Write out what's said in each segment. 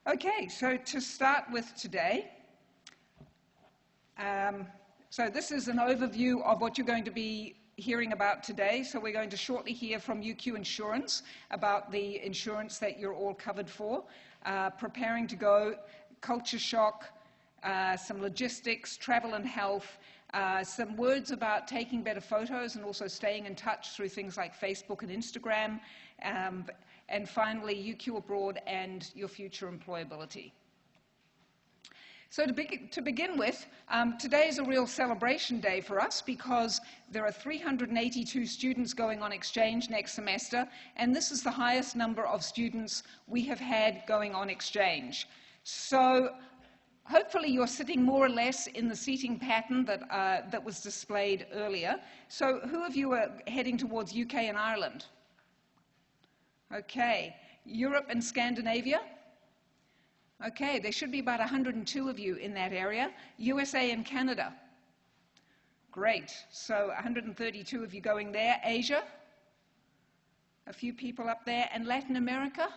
Okay, so to start with today, so this is an overview of what you're going to be hearing about today. So we're going to shortly hear from UQ Insurance about the insurance that you're all covered for, preparing to go, culture shock, some logistics, travel and health, some words about taking better photos and also staying in touch through things like Facebook and Instagram, and finally UQ Abroad and your future employability. So to begin with, today is a real celebration day for us because there are 382 students going on exchange next semester, and this is the highest number of students we have had going on exchange. So hopefully you're sitting more or less in the seating pattern that was displayed earlier. So who of you are heading towards UK and Ireland? Okay. Europe and Scandinavia? Okay, there should be about 102 of you in that area. USA and Canada? Great. So 132 of you going there. Asia? A few people up there. And Latin America?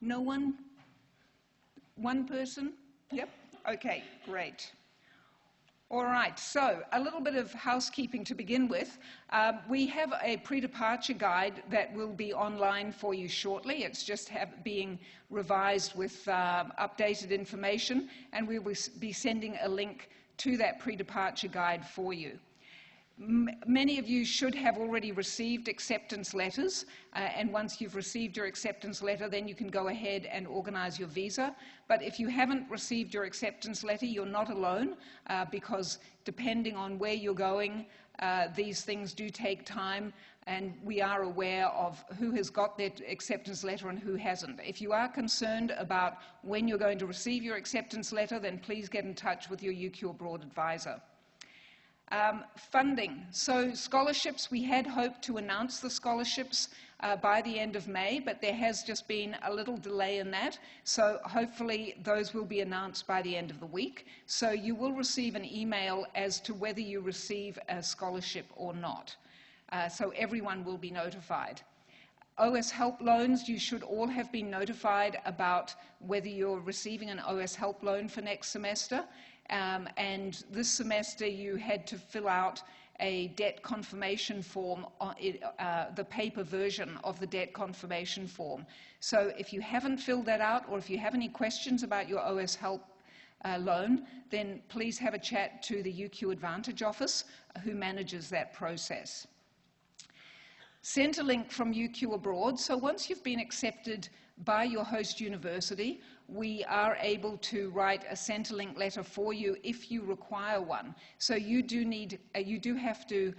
No one? One person? Yep. Okay, great. All right, so a little bit of housekeeping to begin with. We have a pre-departure guide that will be online for you shortly. It's just being revised with updated information, and we will be sending a link to that pre-departure guide for you. Many of you should have already received acceptance letters, and once you've received your acceptance letter, then you can go ahead and organize your visa. But if you haven't received your acceptance letter, you're not alone, because depending on where you're going, these things do take time, and we are aware of who has got their acceptance letter and who hasn't. If you are concerned about when you're going to receive your acceptance letter, then please get in touch with your UQ Abroad advisor. Funding. So scholarships, we had hoped to announce the scholarships by the end of May, but there has just been a little delay in that. So hopefully those will be announced by the end of the week. So you will receive an email as to whether you receive a scholarship or not. So everyone will be notified. OS Help loans, you should all have been notified about whether you're receiving an OS Help loan for next semester. And this semester you had to fill out a debt confirmation form, the paper version of the debt confirmation form. So if you haven't filled that out, or if you have any questions about your OS Help loan, then please have a chat to the UQ Advantage office who manages that process. Centrelink from UQ Abroad. So once you've been accepted by your host university, we are able to write a Centrelink letter for you if you require one. So you do have to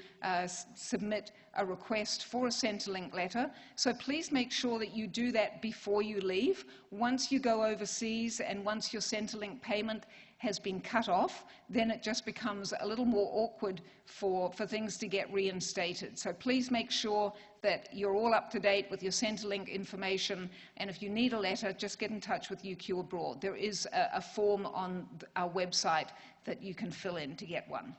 submit a request for a Centrelink letter. So please make sure that you do that before you leave. Once you go overseas and once your Centrelink payment has been cut off, then it just becomes a little more awkward for things to get reinstated. So please make sure that you're all up to date with your Centrelink information, and if you need a letter, just get in touch with UQ Abroad. There is a form on our website that you can fill in to get one.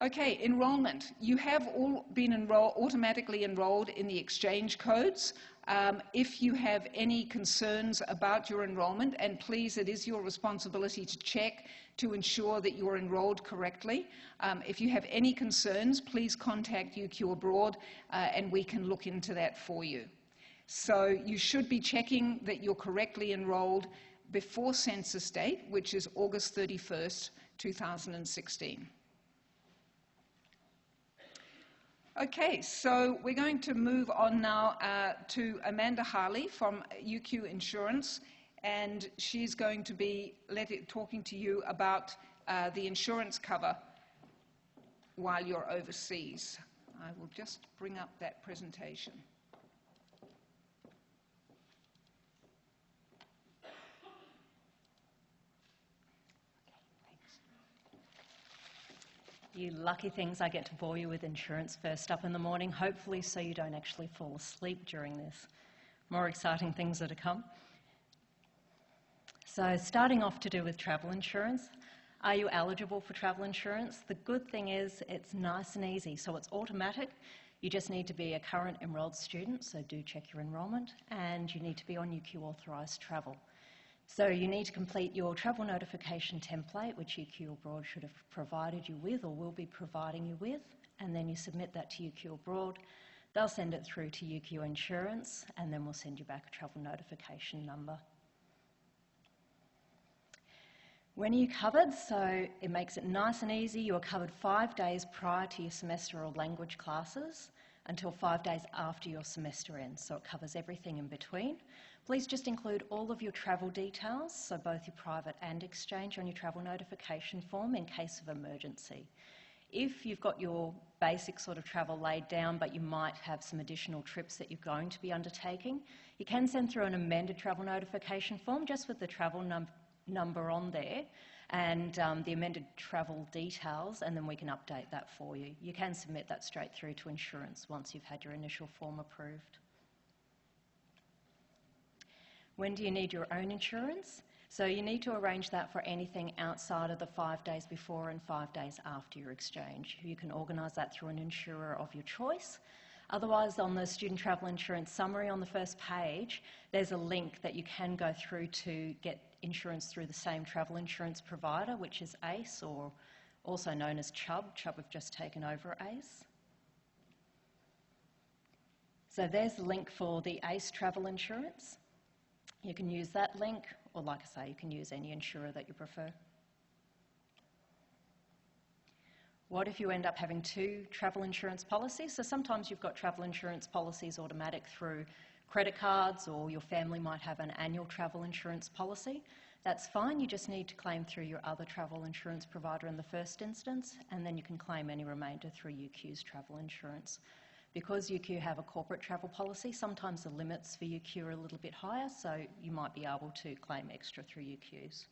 Okay, enrollment. You have all been automatically enrolled in the exchange codes. If you have any concerns about your enrollment, and please, it is your responsibility to check to ensure that you're enrolled correctly. If you have any concerns, please contact UQ Abroad and we can look into that for you. So you should be checking that you're correctly enrolled before census date, which is August 31st, 2016. Okay, so we're going to move on now to Amanda Harley from UQ Insurance, and she's going to be talking to you about the insurance cover while you're overseas. I will just bring up that presentation. You lucky things, I get to bore you with insurance first up in the morning, hopefully so you don't actually fall asleep during this. More exciting things are to come. So starting off to do with travel insurance. Are you eligible for travel insurance? The good thing is it's nice and easy, so it's automatic. You just need to be a current enrolled student, so do check your enrolment, and you need to be on UQ authorised travel. So you need to complete your travel notification template, which UQ Abroad should have provided you with or will be providing you with, and then you submit that to UQ Abroad. They'll send it through to UQ Insurance, and then we'll send you back a travel notification number. When are you covered? So it makes it nice and easy. You are covered 5 days prior to your semester or language classes until 5 days after your semester ends. So it covers everything in between. Please just include all of your travel details, so both your private and exchange, on your travel notification form in case of emergency. If you've got your basic sort of travel laid down, but you might have some additional trips that you're going to be undertaking, you can send through an amended travel notification form just with the travel number on there and the amended travel details, and then we can update that for you. You can submit that straight through to insurance once you've had your initial form approved. When do you need your own insurance? So you need to arrange that for anything outside of the 5 days before and 5 days after your exchange. You can organise that through an insurer of your choice. Otherwise, on the student travel insurance summary on the first page, there's a link that you can go through to get insurance through the same travel insurance provider, which is ACE, or also known as Chubb. Chubb have just taken over ACE. So there's the link for the ACE travel insurance. You can use that link, or like I say, you can use any insurer that you prefer. What if you end up having 2 travel insurance policies? So sometimes you've got travel insurance policies automatic through credit cards, or your family might have an annual travel insurance policy. That's fine, you just need to claim through your other travel insurance provider in the first instance, and then you can claim any remainder through UQ's travel insurance. Because UQ have a corporate travel policy, sometimes the limits for UQ are a little bit higher, so you might be able to claim extra through UQ's.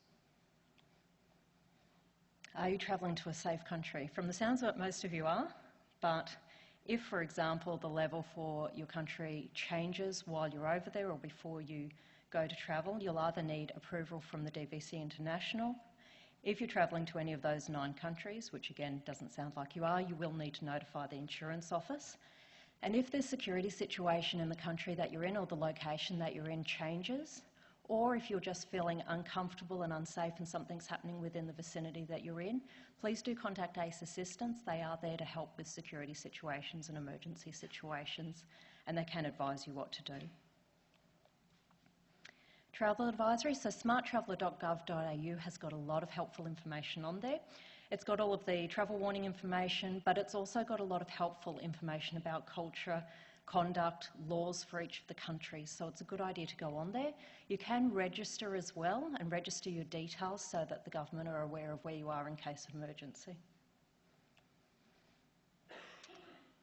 Are you travelling to a safe country? From the sounds of it, most of you are, but if, for example, the level for your country changes while you're over there or before you go to travel, you'll either need approval from the DVC International. If you're travelling to any of those 9 countries, which again doesn't sound like you are, you will need to notify the insurance office. And if the security situation in the country that you're in or the location that you're in changes, or if you're just feeling uncomfortable and unsafe and something's happening within the vicinity that you're in, please do contact ACE Assistance. They are there to help with security situations and emergency situations, and they can advise you what to do. Travel advisory, so smarttraveller.gov.au has got a lot of helpful information on there. It's got all of the travel warning information, but it's also got a lot of helpful information about culture, conduct, laws for each of the countries, so it's a good idea to go on there. You can register as well and register your details so that the government are aware of where you are in case of emergency.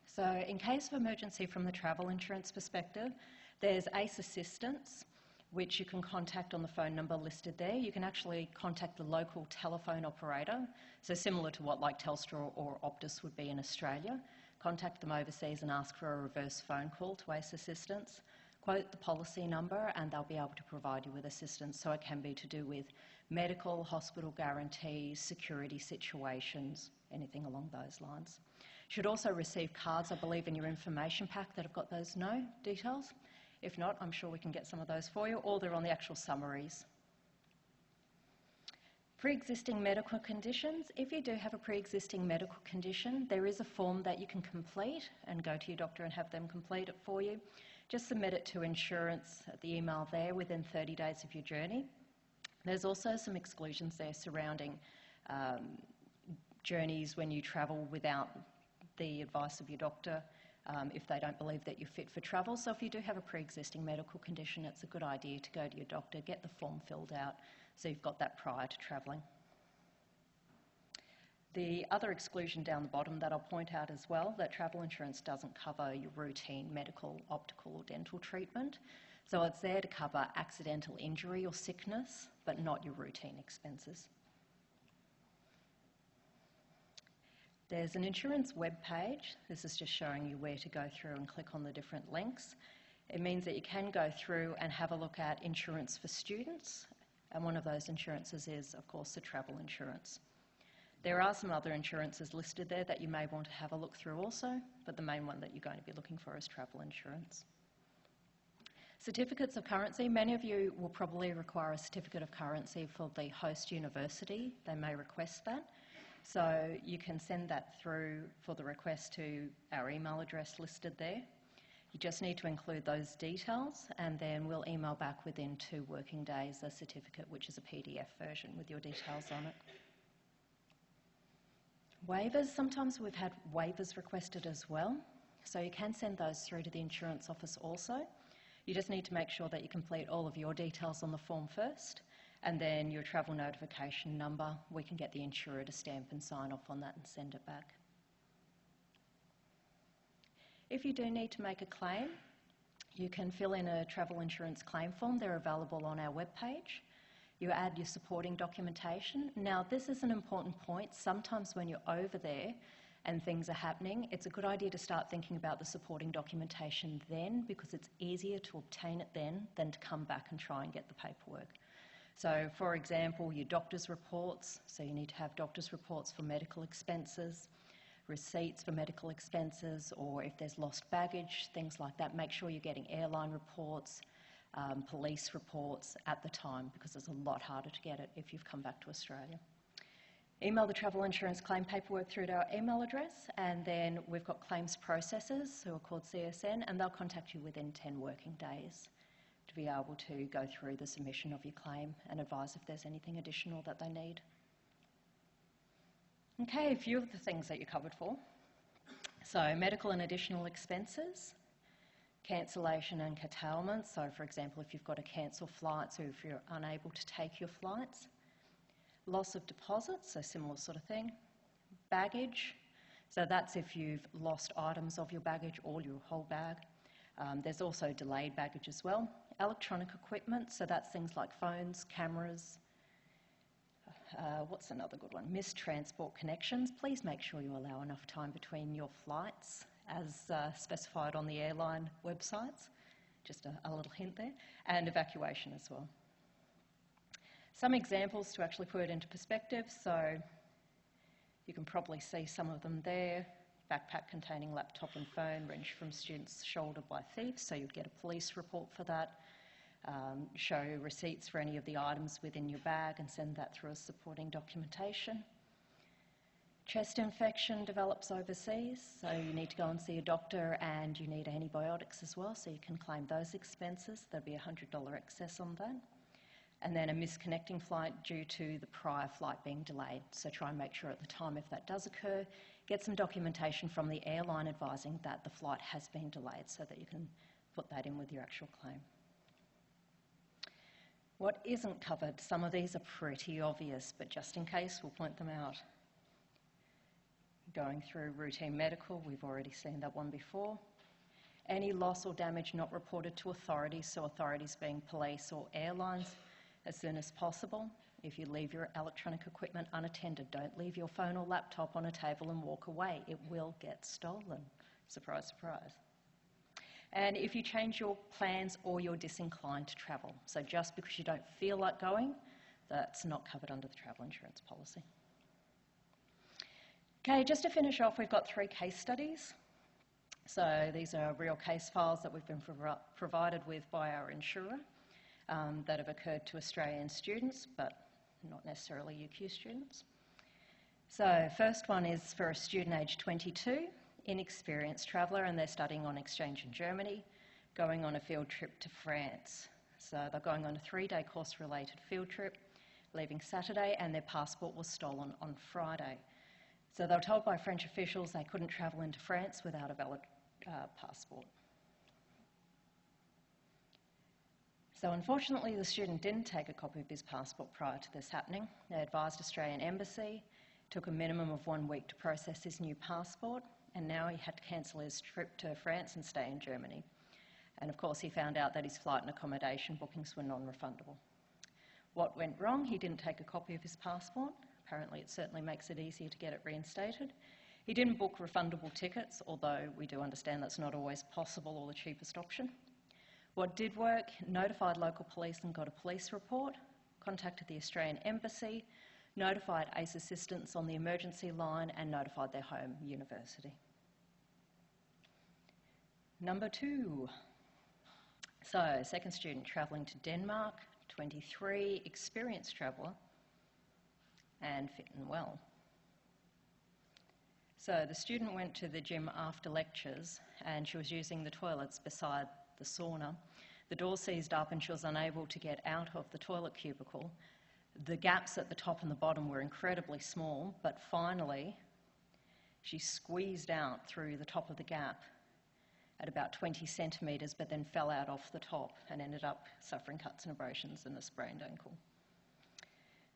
So in case of emergency from the travel insurance perspective, there's ACE Assistance, which you can contact on the phone number listed there. You can actually contact the local telephone operator, so similar to what like Telstra or Optus would be in Australia. Contact them overseas and ask for a reverse phone call to ACE Assistance. Quote the policy number and they'll be able to provide you with assistance, so it can be to do with medical, hospital guarantees, security situations, anything along those lines. You should also receive cards, I believe, in your information pack that have got those details. If not, I'm sure we can get some of those for you, or they're on the actual summaries. Pre-existing medical conditions. If you do have a pre-existing medical condition, there is a form that you can complete and go to your doctor and have them complete it for you. Just submit it to insurance at the email there within 30 days of your journey. There's also some exclusions there surrounding journeys when you travel without the advice of your doctor, if they don't believe that you're fit for travel. So if you do have a pre-existing medical condition, it's a good idea to go to your doctor, get the form filled out, so you've got that prior to travelling. The other exclusion down the bottom that I'll point out as well, that travel insurance doesn't cover your routine medical, optical or dental treatment. So it's there to cover accidental injury or sickness, but not your routine expenses. There's an insurance web page. This is just showing you where to go through and click on the different links. It means that you can go through and have a look at insurance for students, and one of those insurances is, of course, the travel insurance. There are some other insurances listed there that you may want to have a look through also, but the main one that you're going to be looking for is travel insurance. Certificates of currency. Many of you will probably require a certificate of currency for the host university. They may request that. So you can send that through for the request to our email address listed there. You just need to include those details, and then we'll email back within 2 working days a certificate, which is a PDF version with your details on it. Waivers. Sometimes we've had waivers requested as well. So you can send those through to the insurance office also. You just need to make sure that you complete all of your details on the form first, and then your travel notification number. We can get the insurer to stamp and sign off on that and send it back. If you do need to make a claim, you can fill in a travel insurance claim form. They're available on our webpage. You add your supporting documentation. Now, this is an important point. Sometimes when you're over there and things are happening, it's a good idea to start thinking about the supporting documentation then, because it's easier to obtain it then than to come back and try and get the paperwork. So, for example, your doctor's reports. So you need to have doctor's reports for medical expenses, receipts for medical expenses, or if there's lost baggage, things like that. Make sure you're getting airline reports, police reports at the time, because it's a lot harder to get it if you've come back to Australia. Email the travel insurance claim paperwork through to our email address, and then we've got claims processors who are called CSN, and they'll contact you within 10 working days to be able to go through the submission of your claim and advise if there's anything additional that they need. Okay, a few of the things that you're covered for. So medical and additional expenses, cancellation and curtailment. So for example, if you've got to cancel flights or if you're unable to take your flights. Loss of deposits, so similar sort of thing. Baggage, so that's if you've lost items of your baggage or your whole bag. There's also delayed baggage as well. Electronic equipment, so that's things like phones, cameras. What's another good one? Missed transport connections. Please make sure you allow enough time between your flights as specified on the airline websites. Just a little hint there. And evacuation as well. Some examples to actually put it into perspective. So you can probably see some of them there. Backpack containing laptop and phone wrenched from student's shoulder by thieves, so you'd get a police report for that. Show receipts for any of the items within your bag and send that through as supporting documentation. Chest infection develops overseas, so you need to go and see a doctor, and you need antibiotics as well, so you can claim those expenses. There'll be a $100 excess on that. And then a misconnecting flight due to the prior flight being delayed. So try and make sure at the time, if that does occur, get some documentation from the airline advising that the flight has been delayed so that you can put that in with your actual claim. What isn't covered? Some of these are pretty obvious, but just in case, we'll point them out. Going through routine medical, we've already seen that one before. Any loss or damage not reported to authorities, so authorities being police or airlines, as soon as possible. If you leave your electronic equipment unattended, don't leave your phone or laptop on a table and walk away. It will get stolen. Surprise, surprise. And if you change your plans or you're disinclined to travel, so just because you don't feel like going, that's not covered under the travel insurance policy. Okay, just to finish off, we've got 3 case studies. So these are real case files that we've been provided with by our insurer. That have occurred to Australian students, but not necessarily UQ students. So first one is for a student aged 22, inexperienced traveller, and they're studying on exchange in Germany, going on a field trip to France. So they're going on a 3-day course-related field trip, leaving Saturday, and their passport was stolen on Friday. So they were told by French officials they couldn't travel into France without a valid passport. So unfortunately, the student didn't take a copy of his passport prior to this happening. They advised Australian Embassy, took a minimum of 1 week to process his new passport, and now he had to cancel his trip to France and stay in Germany. And of course, he found out that his flight and accommodation bookings were non-refundable. What went wrong? He didn't take a copy of his passport. Apparently, it certainly makes it easier to get it reinstated. He didn't book refundable tickets, although we do understand that's not always possible or the cheapest option. What did work? Notified local police and got a police report, contacted the Australian Embassy, notified ACE assistants on the emergency line and notified their home university. Number 2. So, second student travelling to Denmark, 23, experienced traveller, and fit and well. So the student went to the gym after lectures and she was using the toilets beside the sauna. The door seized up and she was unable to get out of the toilet cubicle. The gaps at the top and the bottom were incredibly small, but finally she squeezed out through the top of the gap at about 20 centimetres, but then fell out off the top and ended up suffering cuts and abrasions and a sprained ankle.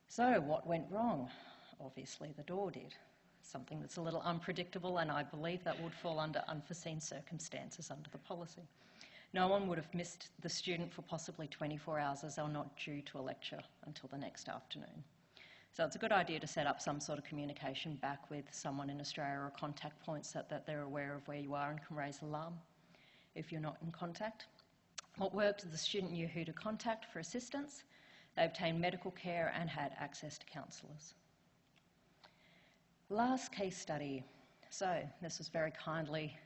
So what went wrong? Obviously the door did. Something that's a little unpredictable, and I believe that would fall under unforeseen circumstances under the policy. No one would have missed the student for possibly 24 hours as they were not due to a lecture until the next afternoon. So it's a good idea to set up some sort of communication back with someone in Australia or contact points so that they're aware of where you are and can raise alarm if you're not in contact. What worked is the student knew who to contact for assistance, they obtained medical care and had access to counsellors. Last case study. So this was very kindly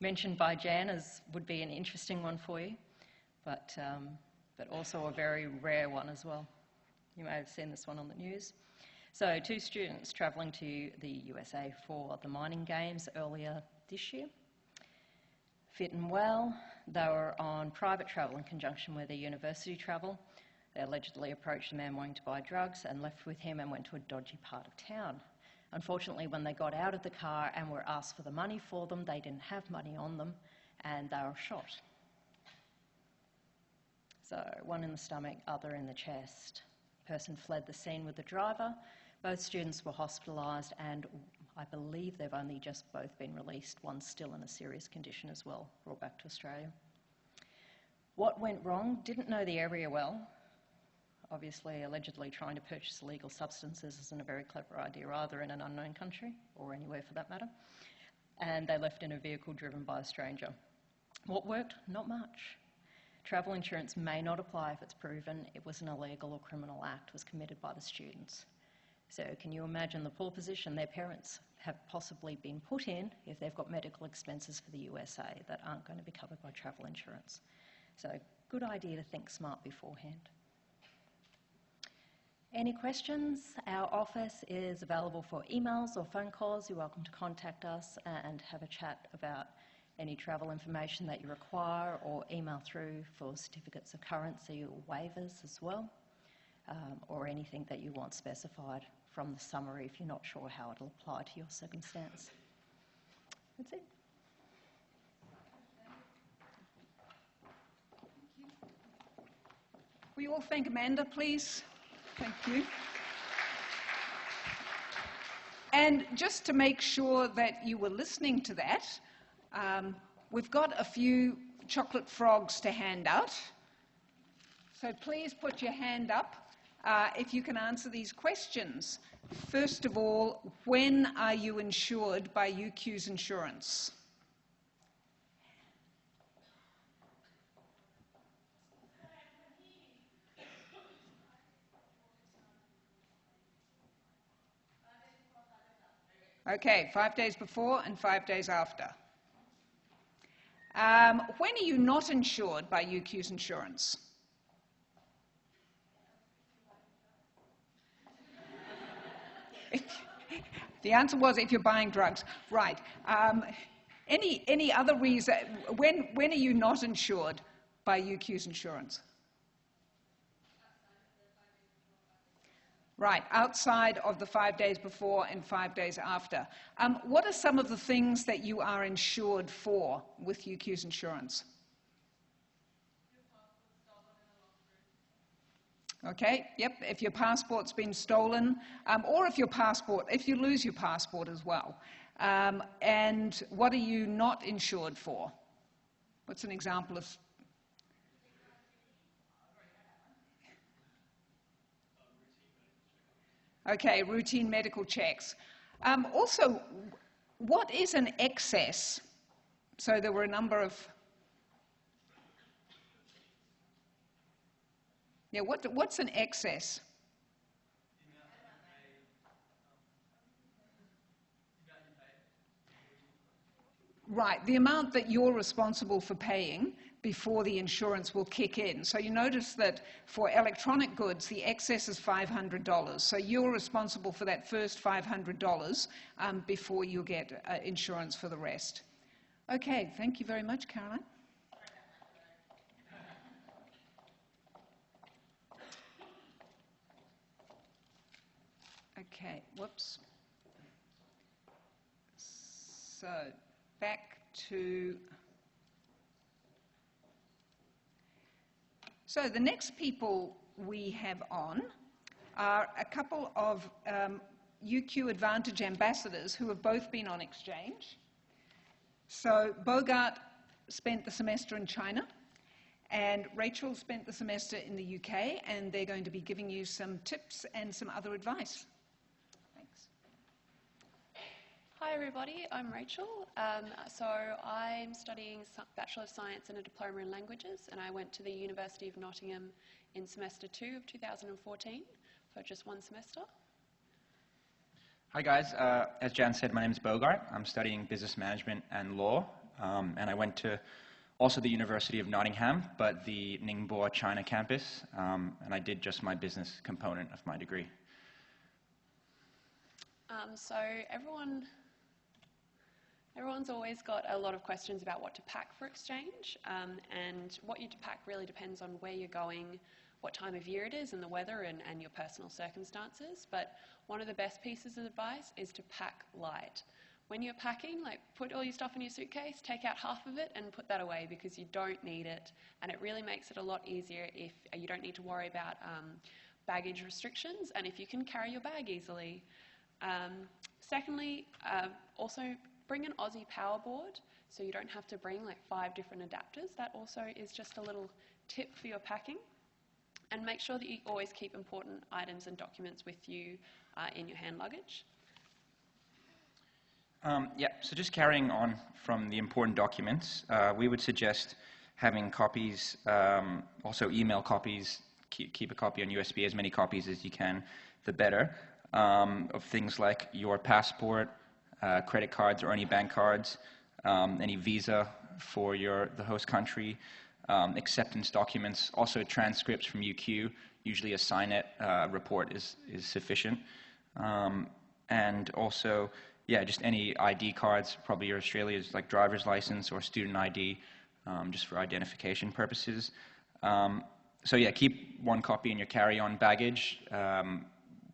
mentioned by Jan as would be an interesting one for you, but also a very rare one as well. You may have seen this one on the news. So 2 students travelling to the USA for the mining games earlier this year. Fit and well, they were on private travel in conjunction with their university travel. They allegedly approached a man wanting to buy drugs and left with him and went to a dodgy part of town. Unfortunately, when they got out of the car and were asked for the money for them, they didn't have money on them and they were shot. So, one in the stomach, other in the chest. Person fled the scene with the driver. Both students were hospitalised and I believe they've only just both been released. One's still in a serious condition as well, brought back to Australia. What went wrong? Didn't know the area well. Obviously, allegedly trying to purchase illegal substances isn't a very clever idea either in an unknown country, or anywhere for that matter. And they left in a vehicle driven by a stranger. What worked? Not much. Travel insurance may not apply if it's proven it was an illegal or criminal act was committed by the students. So can you imagine the poor position their parents have possibly been put in if they've got medical expenses for the USA that aren't going to be covered by travel insurance? So good idea to think smart beforehand. Any questions? Our office is available for emails or phone calls. You're welcome to contact us and have a chat about any travel information that you require, or email through for certificates of currency or waivers as well, or anything that you want specified from the summary if you're not sure how it'll apply to your circumstance. That's it. Will you all thank Amanda, please? Thank you. And just to make sure that you were listening to that, we've got a few chocolate frogs to hand out. So please put your hand up if you can answer these questions. First of all, when are you insured by UQ's insurance? Okay, 5 days before and 5 days after. When are you not insured by UQ's insurance? The answer was if you're buying drugs. Right. Any other reason? When are you not insured by UQ's insurance? Right, outside of the 5 days before and 5 days after. What are some of the things that you are insured for with UQ's insurance? Okay, yep, if your passport's been stolen, or if you lose your passport as well. And what are you not insured for? What's an example of... Okay, routine medical checks. Also, what is an excess? So there were a number of... Yeah, what's an excess? Right, the amount that you're responsible for paying before the insurance will kick in. So you notice that for electronic goods, the excess is $500. So you're responsible for that first $500 before you get insurance for the rest. Okay, thank you very much, Caroline. Okay, whoops. So back to... So the next people we have on are a couple of UQ Advantage ambassadors who have both been on exchange. So Bogart spent the semester in China, and Rachel spent the semester in the UK, and they're going to be giving you some tips and some other advice. Thanks. Hi everybody, I'm Rachel. So I'm studying Bachelor of Science and a Diploma in Languages, and I went to the University of Nottingham in semester 2 of 2014 for just one semester. Hi guys, as Jan said, my name is Bogart. I'm studying business management and law, and I went to also the University of Nottingham, but the Ningbo, China campus, and I did just my business component of my degree. So everyone's always got a lot of questions about what to pack for exchange, and what you to pack really depends on where you're going, what time of year it is, and the weather, and your personal circumstances. But one of the best pieces of advice is to pack light. When you're packing, put all your stuff in your suitcase, take out half of it and put that away, because you don't need it, and it really makes it a lot easier if you don't need to worry about baggage restrictions, and if you can carry your bag easily. Secondly, also bring an Aussie power board, so you don't have to bring 5 different adapters. That also is just a little tip for your packing. And make sure that you always keep important items and documents with you in your hand luggage. Yeah, so just carrying on from the important documents, we would suggest having copies, also email copies, keep a copy on USB, as many copies as you can, the better, of things like your passport, credit cards or any bank cards, any visa for the host country, acceptance documents, also transcripts from UQ. Usually a SINET report is sufficient. And also, yeah, just any ID cards, probably your Australia's driver's license or student ID, just for identification purposes. So yeah, keep one copy in your carry-on baggage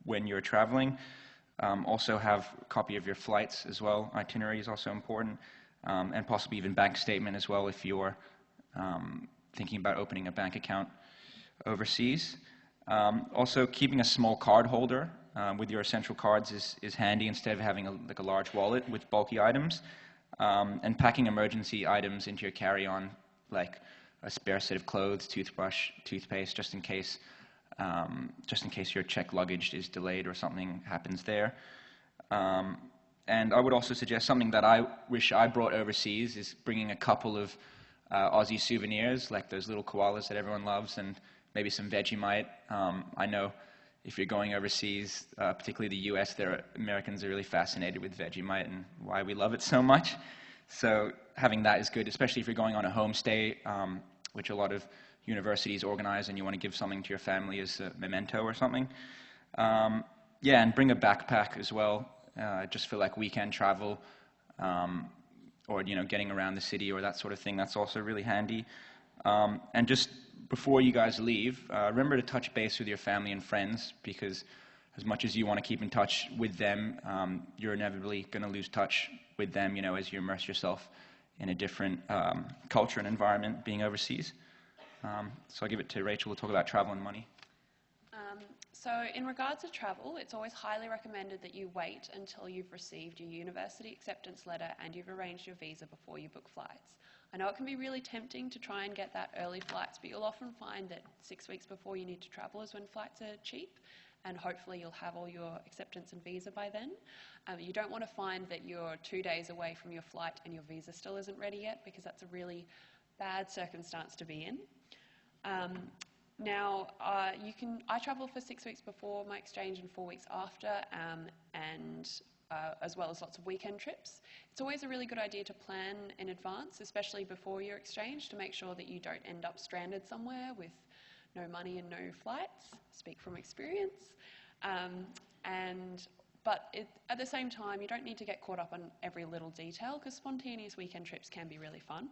when you're traveling. Also have a copy of your flights as well. Itinerary is also important, and possibly even bank statement as well if you're thinking about opening a bank account overseas. Also, keeping a small card holder with your essential cards is handy instead of having a large wallet with bulky items. And packing emergency items into your carry-on, like a spare set of clothes, toothbrush, toothpaste, just in case your checked luggage is delayed or something happens there. And I would also suggest something that I wish I brought overseas is bringing a couple of Aussie souvenirs, like those little koalas that everyone loves, and maybe some Vegemite. I know if you're going overseas, particularly the US, Americans are really fascinated with Vegemite and why we love it so much. So having that is good, especially if you're going on a homestay, which a lot of universities organize, and you want to give something to your family as a memento or something. Yeah, and bring a backpack as well, just for weekend travel, or getting around the city or that sort of thing. That's also really handy. And just before you guys leave, remember to touch base with your family and friends, because as much as you want to keep in touch with them, you're inevitably going to lose touch with them, as you immerse yourself in a different culture and environment being overseas. So I'll give it to Rachel to talk about travel and money. So in regards to travel, it's always highly recommended that you wait until you've received your university acceptance letter and you've arranged your visa before you book flights. I know it can be really tempting to try and get that early flights, but you'll often find that 6 weeks before you need to travel is when flights are cheap, and hopefully you'll have all your acceptance and visa by then. You don't want to find that you're 2 days away from your flight and your visa still isn't ready yet, because that's a really bad circumstance to be in. Now, I travel for 6 weeks before my exchange and 4 weeks after, and as well as lots of weekend trips. It's always a really good idea to plan in advance, especially before your exchange, to make sure that you don't end up stranded somewhere with no money and no flights. Speak from experience. But at the same time, you don't need to get caught up on every little detail, because spontaneous weekend trips can be really fun.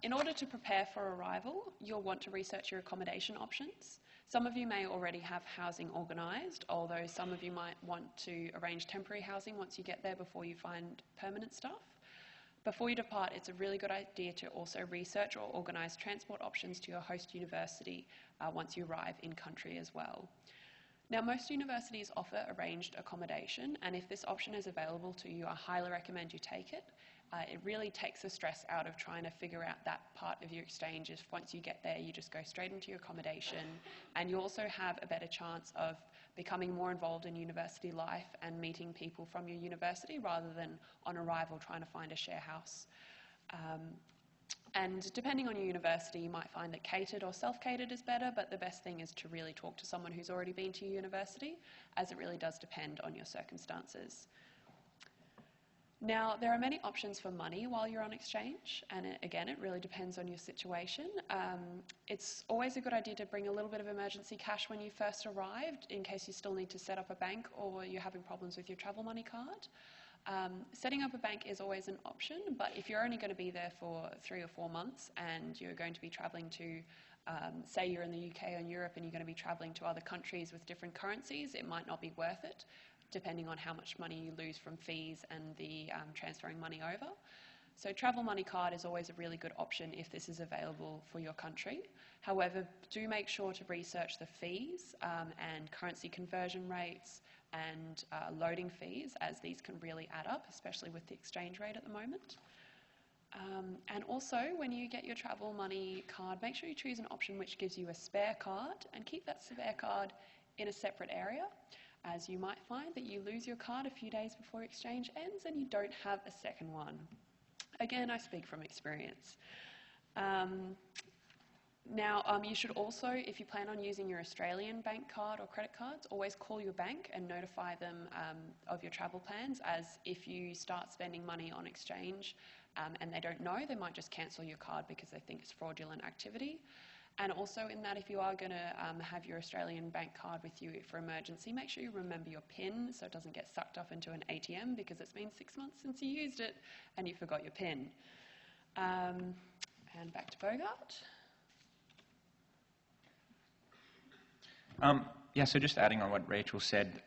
In order to prepare for arrival, you'll want to research your accommodation options. Some of you may already have housing organised, although some of you might want to arrange temporary housing once you get there before you find permanent stuff. Before you depart, it's a really good idea to also research or organise transport options to your host university once you arrive in country as well. Now, most universities offer arranged accommodation, and if this option is available to you, I highly recommend you take it. It really takes the stress out of trying to figure out that part of your exchange. If once you get there, you just go straight into your accommodation, and you also have a better chance of becoming more involved in university life and meeting people from your university rather than on arrival trying to find a share house. And depending on your university, you might find that catered or self-catered is better, but the best thing is to really talk to someone who's already been to your university, as it really does depend on your circumstances. Now, there are many options for money while you're on exchange, and again, it really depends on your situation. It's always a good idea to bring a little bit of emergency cash when you first arrived, in case you still need to set up a bank or you're having problems with your travel money card. Setting up a bank is always an option, but if you're only going to be there for 3 or 4 months and you're going to be travelling to, say you're in the UK or in Europe and you're going to be travelling to other countries with different currencies, it might not be worth it, depending on how much money you lose from fees and the transferring money over. So travel money card is always a really good option if this is available for your country. However, do make sure to research the fees and currency conversion rates and loading fees, as these can really add up, especially with the exchange rate at the moment. And also, when you get your travel money card, make sure you choose an option which gives you a spare card, and keep that spare card in a separate area, as you might find that you lose your card a few days before exchange ends and you don't have a second one. Again, I speak from experience. Now, you should also, if you plan on using your Australian bank card or credit cards, always call your bank and notify them of your travel plans, as if you start spending money on exchange and they don't know, they might just cancel your card because they think it's fraudulent activity. And also in that, if you are going to have your Australian bank card with you for emergency, make sure you remember your PIN so it doesn't get sucked off into an ATM, because it's been 6 months since you used it and you forgot your PIN. And back to Bogart. Yeah, so just adding on what Rachel said,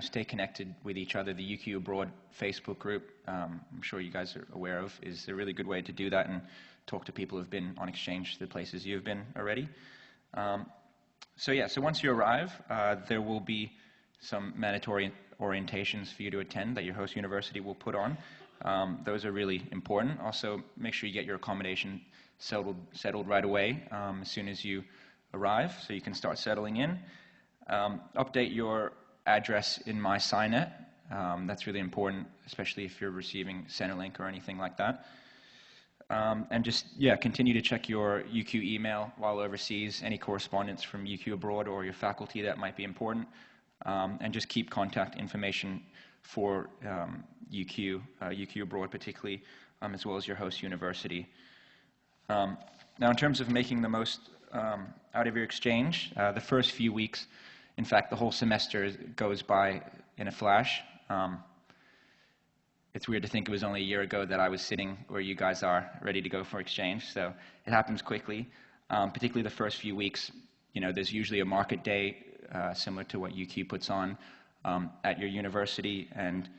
stay connected with each other. The UQ Abroad Facebook group, I'm sure you guys are aware of, is a really good way to do that and talk to people who've been on exchange to the places you've been already. So once you arrive, there will be some mandatory orientations for you to attend that your host university will put on. Those are really important. Also, make sure you get your accommodation settled right away as soon as you arrive, so you can start settling in. Update your address in MySciNet. That's really important, especially if you're receiving Centrelink or anything like that. And just, continue to check your UQ email while overseas, any correspondence from UQ Abroad or your faculty that might be important, and just keep contact information for UQ Abroad particularly, as well as your host university. Now, in terms of making the most out of your exchange, the first few weeks, in fact, the whole semester goes by in a flash. It's weird to think it was only a year ago that I was sitting where you guys are, ready to go for exchange, so it happens quickly. Particularly the first few weeks, there's usually a market day similar to what UQ puts on at your university, and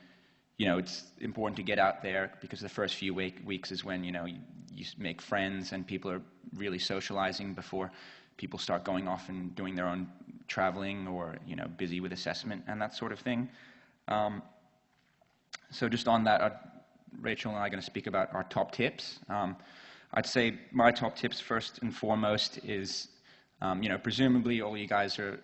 it's important to get out there, because the first few weeks is when you make friends and people are really socializing before people start going off and doing their own traveling or busy with assessment and that sort of thing. So just on that, Rachel and I are going to speak about our top tips. I'd say my top tips first and foremost is, presumably all you guys are,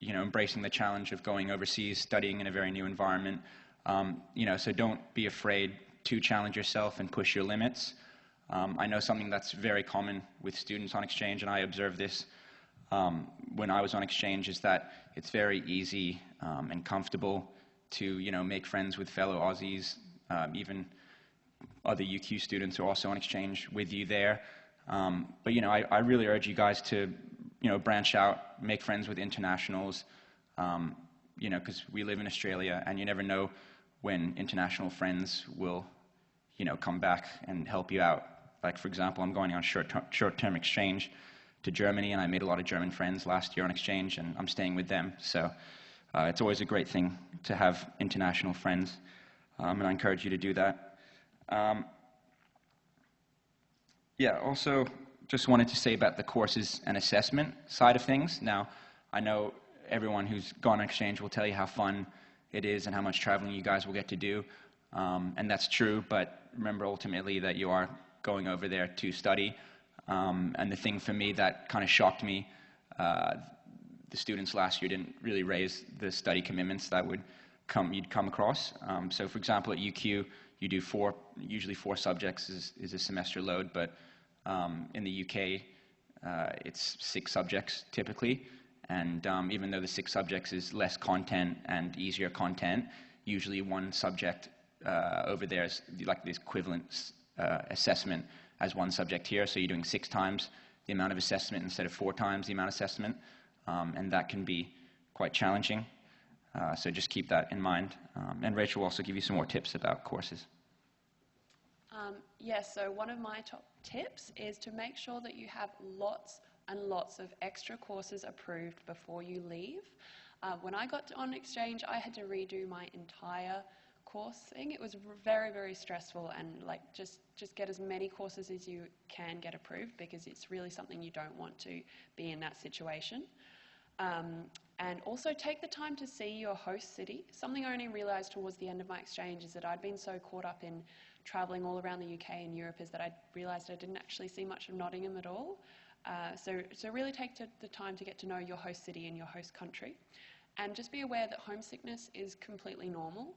embracing the challenge of going overseas, studying in a very new environment. So don't be afraid to challenge yourself and push your limits. I know something that's very common with students on exchange, and I observed this when I was on exchange, is that it's very easy and comfortable to, make friends with fellow Aussies, even other UQ students are also on exchange with you there. But, I really urge you guys to, branch out, make friends with internationals, because we live in Australia, and you never know when international friends will, come back and help you out. Like, for example, I'm going on short-term exchange to Germany, and I made a lot of German friends last year on exchange, and I'm staying with them. So it's always a great thing to have international friends, and I encourage you to do that. Also just wanted to say about the courses and assessment side of things. Now, I know everyone who's gone on exchange will tell you how fun it is and how much traveling you guys will get to do, and that's true, but remember ultimately that you are going over there to study, and the thing for me that kind of shocked me, the students last year didn't really raise the study commitments that you'd come across. So for example, at UQ, you do usually four subjects is a semester load, but in the UK, it's 6 subjects typically. And even though the 6 subjects is less content and easier content, usually one subject over there is like the equivalent assessment as one subject here. So you're doing 6 times the amount of assessment instead of 4 times the amount of assessment. And that can be quite challenging. So just keep that in mind. And Rachel will also give you some more tips about courses. Yes, so one of my top tips is to make sure that you have lots and lots of extra courses approved before you leave. When I got on exchange, I had to redo my entire course thing. It was very, very stressful, and just get as many courses as you can get approved, because it's really something you don't want to be in that situation. And also take the time to see your host city. Something I only realised towards the end of my exchange is that I'd been so caught up in travelling all around the UK and Europe is that I realised I didn't actually see much of Nottingham at all. So really take the time to get to know your host city and your host country. And just be aware that homesickness is completely normal.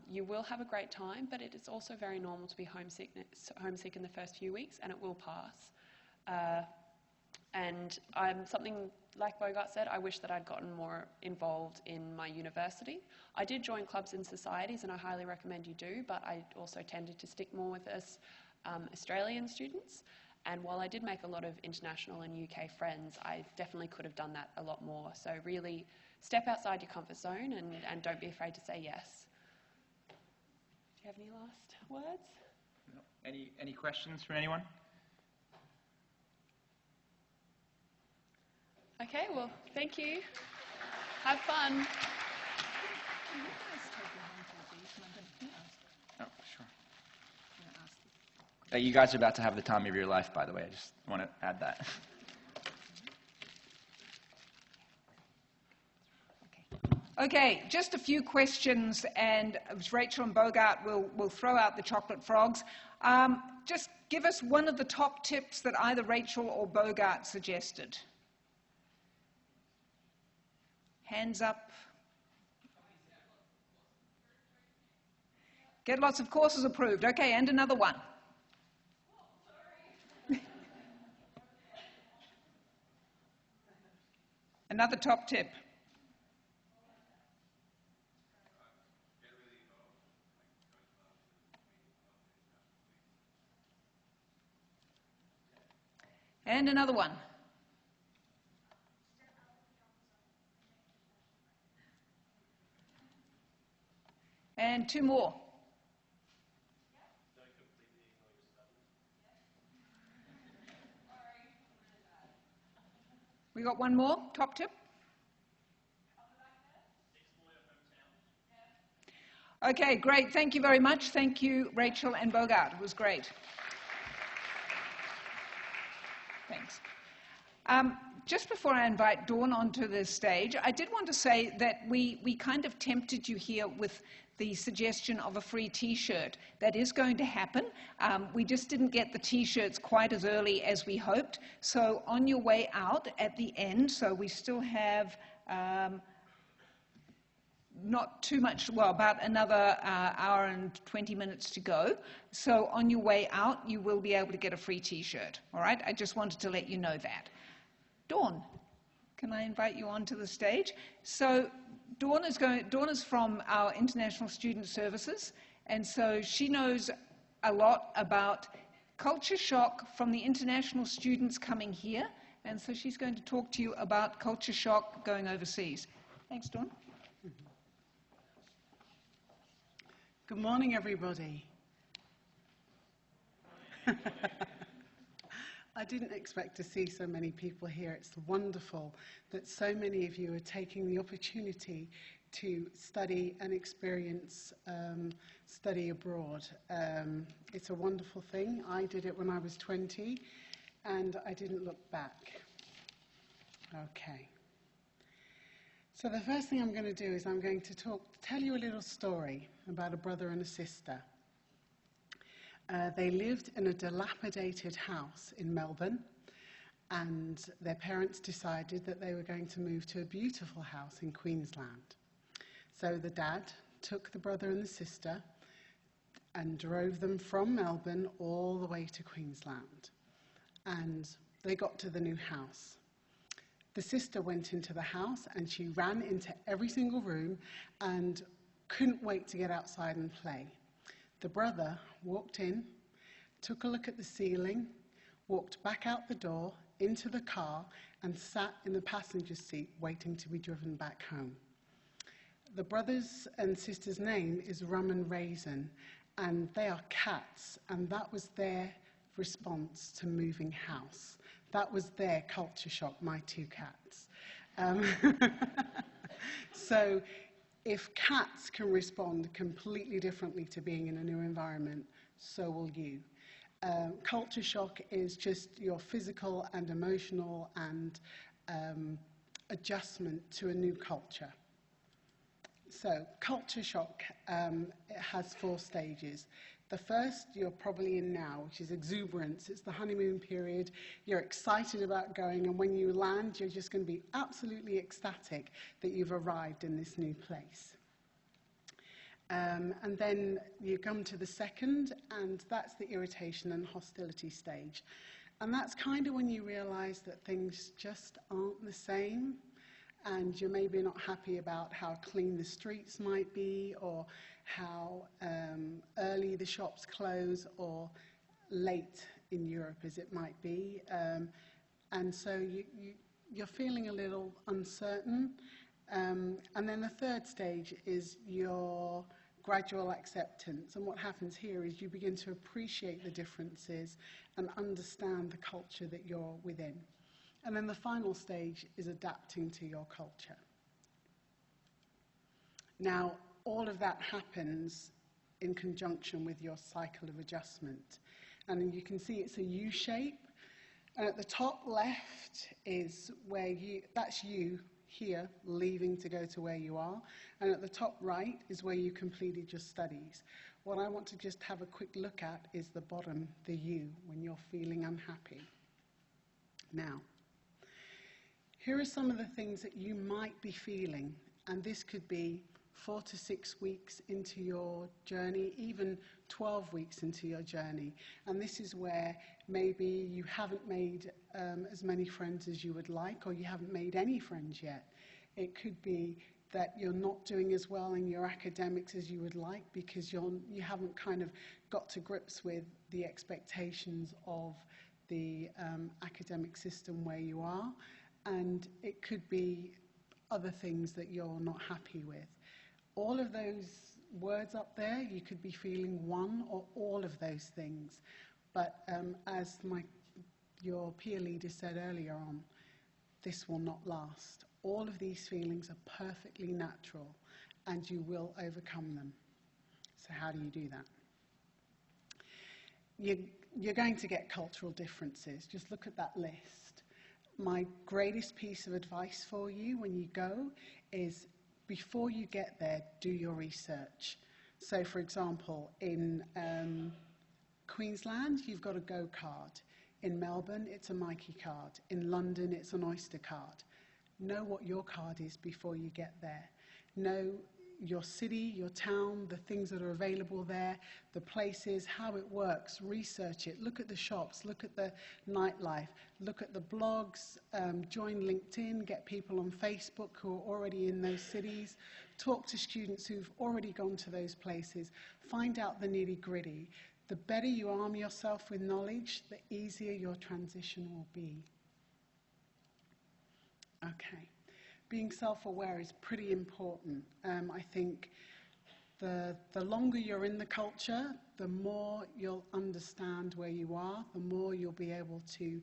You will have a great time, but it is also very normal to be homesick in the first few weeks, and it will pass. And something like Bogart said, I wish that I'd gotten more involved in my university. I did join clubs and societies, and I highly recommend you do, but I also tended to stick more with us Australian students. And while I did make a lot of international and UK friends, I definitely could have done that a lot more. So really step outside your comfort zone and don't be afraid to say yes. Do you have any last words? No. Any questions from anyone? Okay, well, thank you. Have fun. Oh, sure. You guys are about to have the time of your life, by the way. I just want to add that. Okay, just a few questions, and Rachel and Bogart will throw out the chocolate frogs. Just give us one of the top tips that either Rachel or Bogart suggested. Hands up. Get lots of courses approved. Okay, and another one. Another top tip. And another one. And 2 more. We got 1 more top tip. Okay, great. Thank you very much. Thank you, Rachel and Bogart. It was great. Thanks. Just before I invite Dawn onto the stage, I did want to say that we kind of tempted you here with the suggestion of a free T-shirt. That is going to happen. We just didn't get the T-shirts quite as early as we hoped. So on your way out at the end, so we still have not too much, well, about another hour and 20 minutes to go. So on your way out, you will be able to get a free T-shirt. All right? I just wanted to let you know that. Dawn, can I invite you onto the stage? So Dawn is from our International Student Services, and so she knows a lot about culture shock from the international students coming here, and so she's going to talk to you about culture shock going overseas. Thanks, Dawn. Good morning, everybody. I didn't expect to see so many people here. It's wonderful that so many of you are taking the opportunity to study and experience study abroad. It's a wonderful thing. I did it when I was 20, and I didn't look back. Okay. So the first thing I'm going to do is I'm going to tell you a little story about a brother and a sister. They lived in a dilapidated house in Melbourne, and their parents decided that they were going to move to a beautiful house in Queensland. So the dad took the brother and the sister and drove them from Melbourne all the way to Queensland. And they got to the new house. The sister went into the house and she ran into every single room and couldn't wait to get outside and play. The brother walked in, took a look at the ceiling, walked back out the door, into the car, and sat in the passenger seat waiting to be driven back home. The brother's and sister's name is Rum and Raisin, and they are cats, and that was their response to moving house. That was their culture shock, my two cats. So if cats can respond completely differently to being in a new environment, so will you. Culture shock is just your physical and emotional and adjustment to a new culture. So culture shock it has 4 stages. The first you're probably in now, which is exuberance. It's the honeymoon period. You're excited about going, and when you land, you're just going to be absolutely ecstatic that you've arrived in this new place. And then you come to the second, and that's the irritation and hostility stage. And that's kind of when you realize that things just aren't the same, and you're maybe not happy about how clean the streets might be, or how early the shops close, or late in Europe as it might be. And so you're feeling a little uncertain. And then the third stage is your gradual acceptance. And what happens here is you begin to appreciate the differences and understand the culture that you're within. And then the final stage is adapting to your culture. Now, all of that happens in conjunction with your cycle of adjustment. And you can see it's a U shape. And at the top left is where that's you here, leaving to go to where you are. And at the top right is where you completed your studies. What I want to just have a quick look at is the bottom, the U, when you're feeling unhappy. Now, here are some of the things that you might be feeling, and this could be 4 to 6 weeks into your journey, even 12 weeks into your journey. And this is where maybe you haven't made as many friends as you would like, or you haven't made any friends yet. It could be that you're not doing as well in your academics as you would like because you haven't kind of got to grips with the expectations of the academic system where you are. And it could be other things that you're not happy with. All of those words up there, you could be feeling one or all of those things. But as your peer leader said earlier on, this will not last. All of these feelings are perfectly natural, and you will overcome them. So how do you do that? You're going to get cultural differences. Just look at that list. My greatest piece of advice for you when you go is, before you get there, do your research. So, for example, in Queensland, you've got a Go card. In Melbourne, it's a Myki card. In London, it's an Oyster card. Know what your card is before you get there. Know your city, your town, the things that are available there, the places, how it works, research it, look at the shops, look at the nightlife, look at the blogs, join LinkedIn, get people on Facebook who are already in those cities, talk to students who've already gone to those places, find out the nitty-gritty. The better you arm yourself with knowledge, the easier your transition will be. Okay. Being self-aware is pretty important. I think the longer you're in the culture, the more you'll understand where you are, the more you'll be able to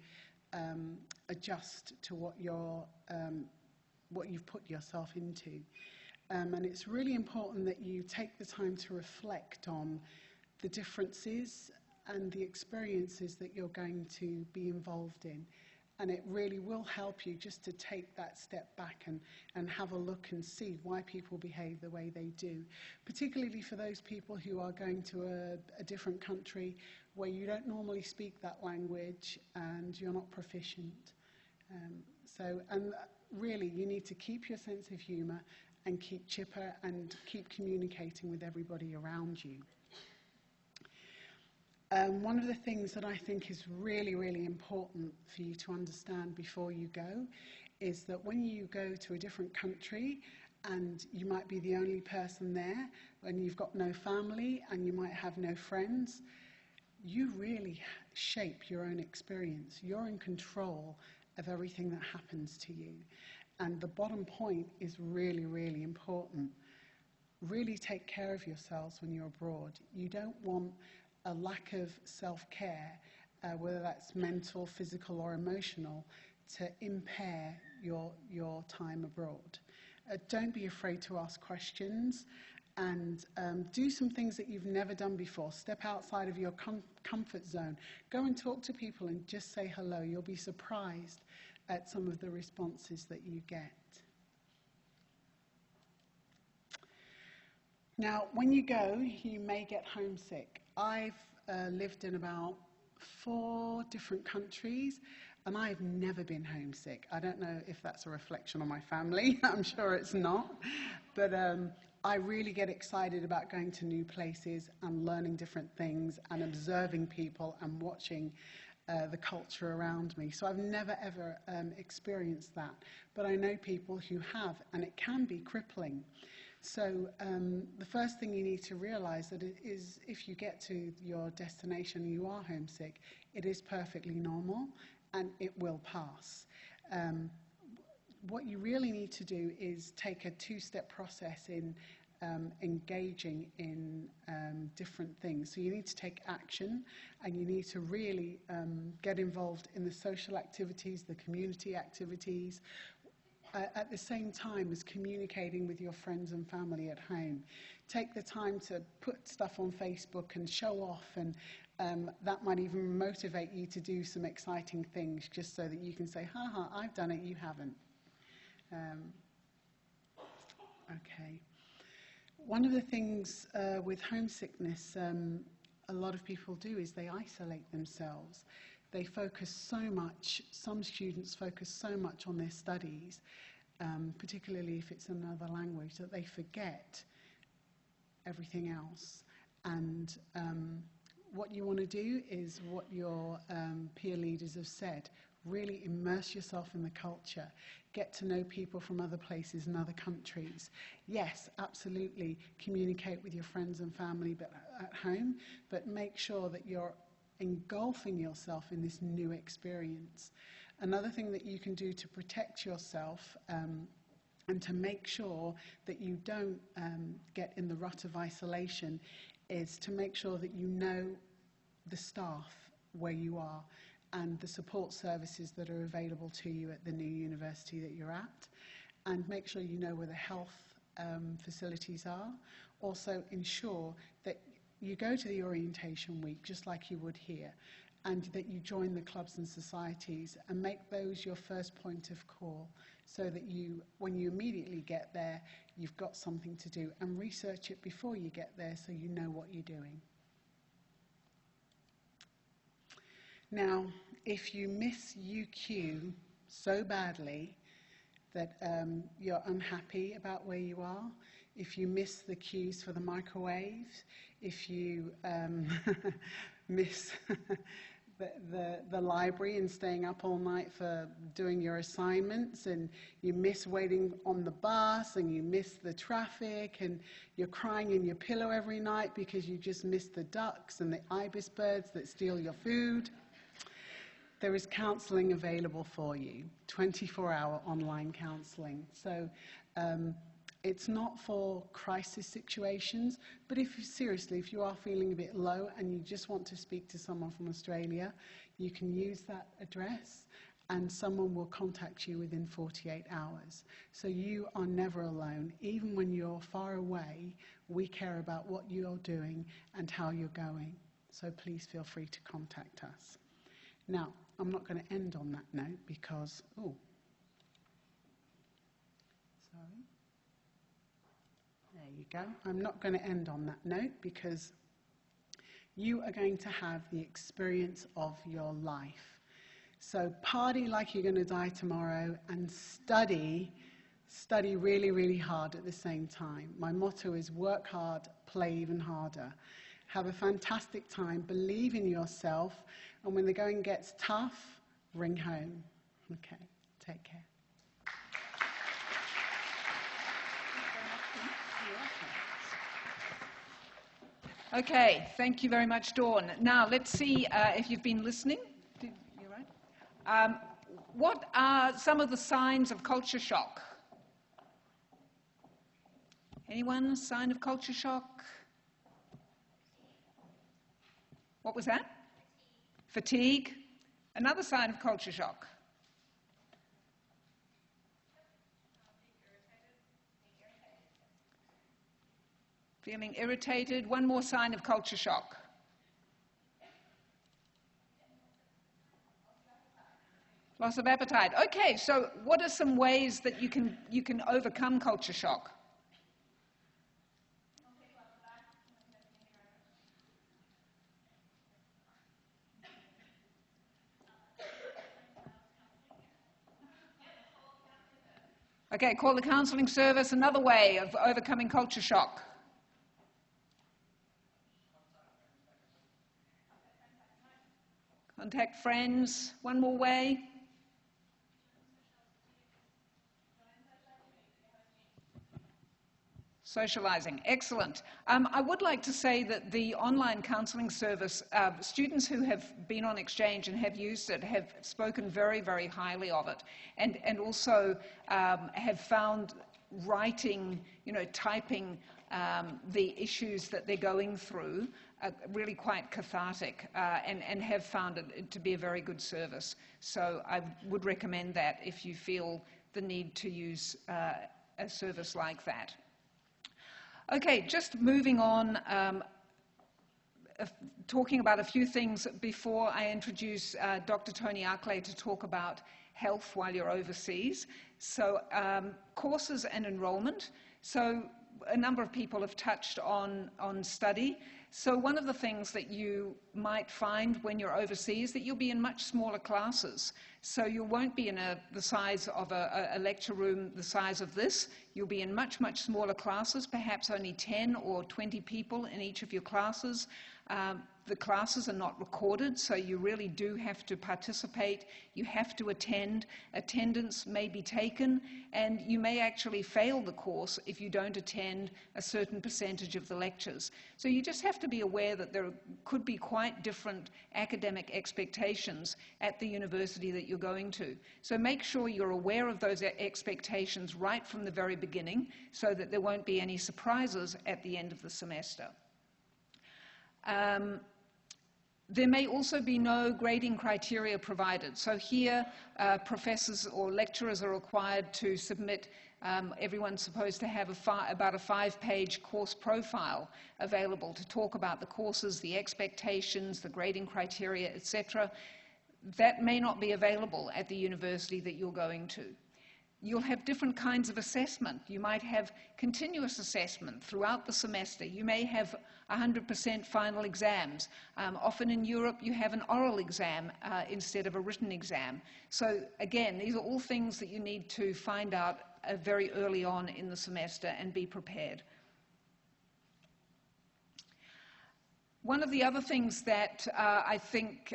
adjust to what you've put yourself into. And it's really important that you take the time to reflect on the differences and the experiences that you're going to be involved in. And it really will help you just to take that step back and have a look and see why people behave the way they do, particularly for those people who are going to a different country where you don't normally speak that language and you're not proficient. And really, you need to keep your sense of humour and keep chipper and keep communicating with everybody around you. One of the things that I think is really, really important for you to understand before you go is that when you go to a different country and you might be the only person there, and you've got no family and you might have no friends, you really shape your own experience. You're in control of everything that happens to you. And the bottom point is really, really important. Really take care of yourselves when you're abroad. You don't want a lack of self-care, whether that's mental, physical or emotional, to impair your time abroad. Don't be afraid to ask questions and do some things that you've never done before. Step outside of your comfort zone. Go and talk to people and just say hello. You'll be surprised at some of the responses that you get. Now, when you go, you may get homesick. I've lived in about 4 different countries, and I've never been homesick. I don't know if that's a reflection on my family. I'm sure it's not. But I really get excited about going to new places and learning different things and observing people and watching the culture around me. So I've never, ever experienced that. But I know people who have, and it can be crippling. So the first thing you need to realize that it is, if you get to your destination and you are homesick, it is perfectly normal and it will pass. What you really need to do is take a 2-step process in engaging in different things. So you need to take action and you need to really get involved in the social activities, the community activities, at the same time as communicating with your friends and family at home. Take the time to put stuff on Facebook and show off, and that might even motivate you to do some exciting things just so that you can say, ha, I've done it, you haven't. Okay. One of the things with homesickness a lot of people do is they isolate themselves. They focus so much, some students focus so much on their studies, particularly if it's another language, that they forget everything else. And what you want to do is what your peer leaders have said. Really immerse yourself in the culture. Get to know people from other places and other countries. Yes, absolutely, communicate with your friends and family at home, but make sure that you're engulfing yourself in this new experience. Another thing that you can do to protect yourself and to make sure that you don't get in the rut of isolation is to make sure that you know the staff where you are and the support services that are available to you at the new university that you're at, and make sure you know where the health facilities are. Also ensure that you go to the orientation week just like you would here, and that you join the clubs and societies and make those your first point of call, so that you, when you immediately get there, you've got something to do, and research it before you get there so you know what you're doing. Now, if you miss UQ so badly that you're unhappy about where you are, if you miss the queues for the microwave, if you miss the library and staying up all night for doing your assignments, and you miss waiting on the bus, and you miss the traffic, and you're crying in your pillow every night because you just missed the ducks and the ibis birds that steal your food, there is counselling available for you, 24-hour online counselling. So it's not for crisis situations, but if you are feeling a bit low and you just want to speak to someone from Australia, you can use that address and someone will contact you within 48 hours. So you are never alone. Even when you're far away, we care about what you're doing and how you're going. So please feel free to contact us. Now, I'm not going to end on that note because, sorry. There you go. I'm not going to end on that note because you are going to have the experience of your life. So party like you're going to die tomorrow and study really, really hard at the same time. My motto is work hard, play even harder. Have a fantastic time, believe in yourself, and when the going gets tough, ring home. Okay, take care. Okay, thank you very much, Dawn. Now, let's see if you've been listening. You're right. What are some of the signs of culture shock? Anyone? Sign of culture shock? What was that? Fatigue. Another sign of culture shock. Feeling irritated. One more sign of culture shock. Loss of appetite. Okay, so what are some ways that you can overcome culture shock? Okay, call the counselling service. Another way of overcoming culture shock. Contact friends. One more way. Socializing. Excellent. I would like to say that the online counselling service, students who have been on exchange and have used it have spoken very, very highly of it, and also have found writing, typing the issues that they're going through really quite cathartic, and have found it to be a very good service. So I would recommend that if you feel the need to use a service like that. Okay, just moving on, talking about a few things before I introduce Dr. Tony Arklay to talk about health while you're overseas. So courses and enrollment. So a number of people have touched on study. So one of the things that you might find when you're overseas that you'll be in much smaller classes. So you won't be in the size of a lecture room the size of this. You'll be in much, much smaller classes, perhaps only 10 or 20 people in each of your classes. The classes are not recorded, so you really do have to participate. You have to attend. Attendance may be taken, and you may actually fail the course if you don't attend a certain percentage of the lectures. So you just have to be aware that there could be quite different academic expectations at the university that you're going to. So make sure you're aware of those expectations right from the very beginning so that there won't be any surprises at the end of the semester. There may also be no grading criteria provided. So here, professors or lecturers are required to submit, everyone's supposed to have about a 5-page course profile available to talk about the courses, the expectations, the grading criteria, etc. That may not be available at the university that you're going to. You'll have different kinds of assessment. You might have continuous assessment throughout the semester. You may have 100% final exams. Often in Europe, you have an oral exam instead of a written exam. So again, these are all things that you need to find out very early on in the semester and be prepared. One of the other things that I think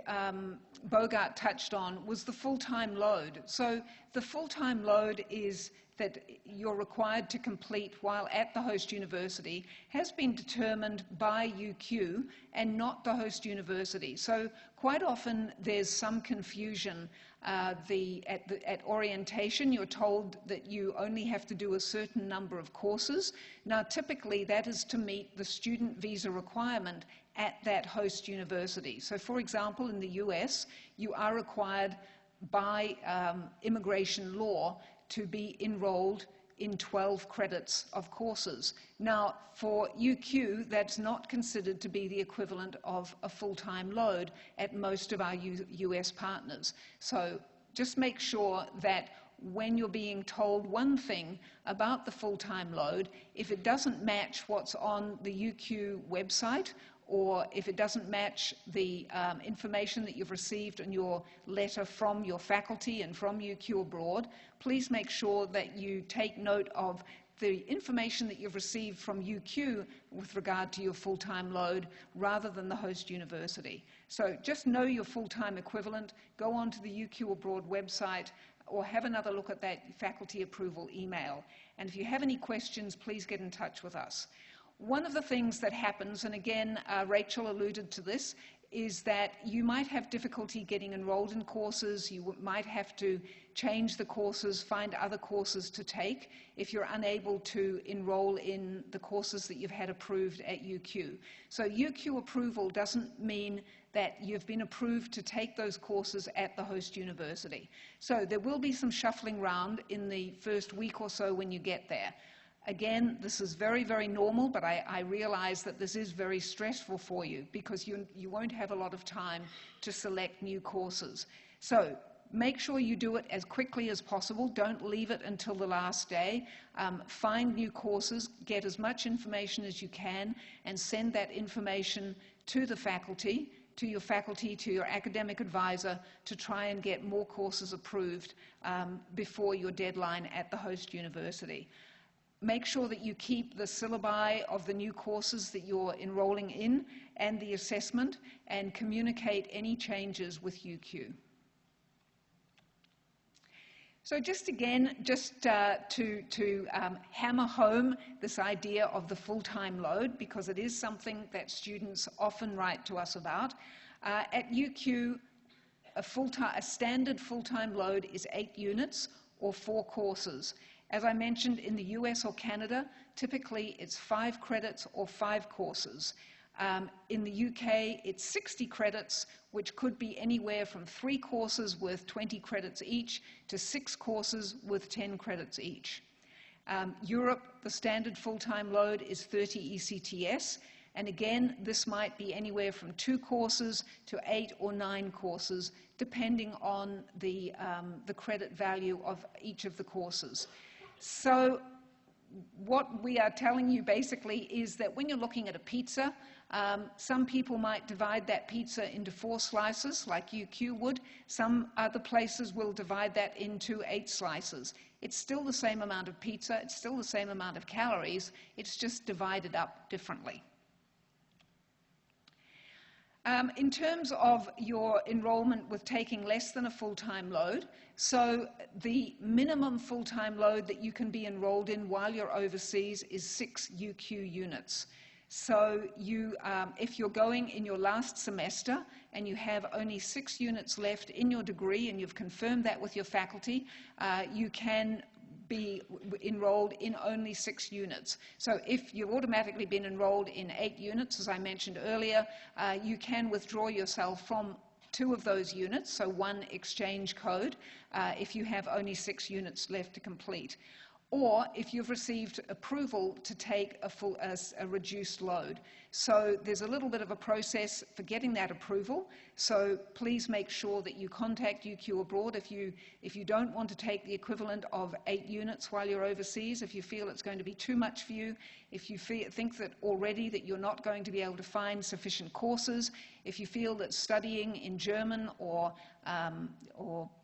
Bogart touched on was the full-time load. So the full-time load is that you're required to complete while at the host university has been determined by UQ and not the host university. So quite often there's some confusion. At orientation, you're told that you only have to do a certain number of courses. Now, typically that is to meet the student visa requirement at that host university. So for example, in the US, you are required by immigration law to be enrolled in 12 credits of courses. Now, for UQ, that's not considered to be the equivalent of a full-time load at most of our US partners. So just make sure that when you're being told one thing about the full-time load, if it doesn't match what's on the UQ website, or if it doesn't match the information that you've received in your letter from your faculty and from UQ Abroad, please make sure that you take note of the information that you've received from UQ with regard to your full-time load rather than the host university. So just know your full-time equivalent, go onto the UQ Abroad website, or have another look at that faculty approval email. And if you have any questions, please get in touch with us. One of the things that happens, and again, Rachel alluded to this, is that you might have difficulty getting enrolled in courses. You might have to change the courses, find other courses to take if you're unable to enroll in the courses that you've had approved at UQ. So UQ approval doesn't mean that you've been approved to take those courses at the host university. So there will be some shuffling around in the first week or so when you get there. Again, this is very, very normal, but I realize that this is very stressful for you because you won't have a lot of time to select new courses. So make sure you do it as quickly as possible. Don't leave it until the last day. Find new courses, get as much information as you can, and send that information to the faculty, to your academic advisor, to try and get more courses approved before your deadline at the host university. Make sure that you keep the syllabi of the new courses that you're enrolling in and the assessment, and communicate any changes with UQ. So just again, to hammer home this idea of the full-time load, because it is something that students often write to us about. At UQ, a standard full-time load is 8 units or 4 courses. As I mentioned, in the US or Canada, typically it's 5 credits or 5 courses. In the UK, it's 60 credits, which could be anywhere from 3 courses worth 20 credits each to 6 courses with 10 credits each. Europe, the standard full-time load is 30 ECTS, and again, this might be anywhere from 2 courses to 8 or 9 courses, depending on the credit value of each of the courses. So what we are telling you basically is that when you're looking at a pizza, some people might divide that pizza into 4 slices like UQ would. Some other places will divide that into 8 slices. It's still the same amount of pizza, it's still the same amount of calories, it's just divided up differently. In terms of your enrollment with taking less than a full-time load, so the minimum full-time load that you can be enrolled in while you're overseas is 6 UQ units. So if you're going in your last semester and you have only 6 units left in your degree and you've confirmed that with your faculty, you can be enrolled in only 6 units. So if you've automatically been enrolled in 8 units, as I mentioned earlier, you can withdraw yourself from 2 of those units, so 1 exchange code, if you have only 6 units left to complete. or if you've received approval to take a reduced load. So there's a little bit of a process for getting that approval. So please make sure that you contact UQ Abroad if you don't want to take the equivalent of 8 units while you're overseas, if you feel it's going to be too much for you, if you think that already that you're not going to be able to find sufficient courses, if you feel that studying in German or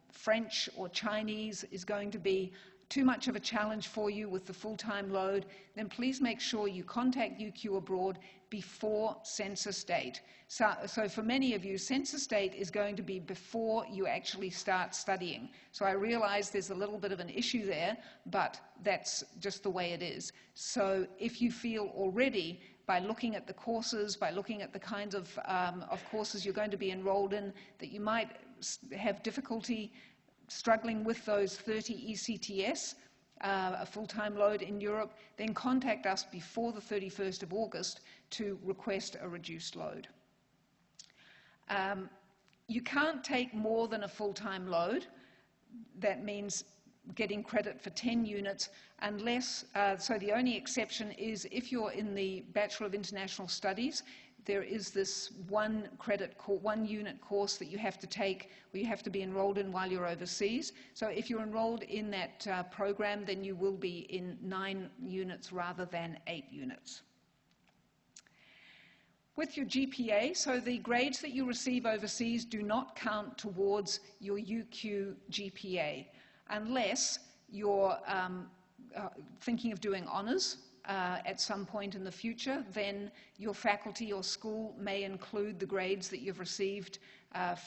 French or Chinese is going to be too much of a challenge for you with the full-time load, then please make sure you contact UQ Abroad before census date. So for many of you, census date is going to be before you actually start studying. So I realize there's a little bit of an issue there, but that's just the way it is. So if you feel already, by looking at the courses, by looking at the kinds of courses you're going to be enrolled in, that you might have difficulty struggling with those 30 ECTS, a full-time load in Europe, then contact us before the 31st of August to request a reduced load. You can't take more than a full-time load. That means getting credit for 10 units unless, so the only exception is if you're in the Bachelor of International Studies, there is this one unit course that you have to take, or you have to be enrolled in while you're overseas. So if you're enrolled in that program, then you will be in 9 units rather than 8 units. With your GPA, so the grades that you receive overseas do not count towards your UQ GPA unless you're thinking of doing honours at some point in the future. Then your faculty or school may include the grades that you've received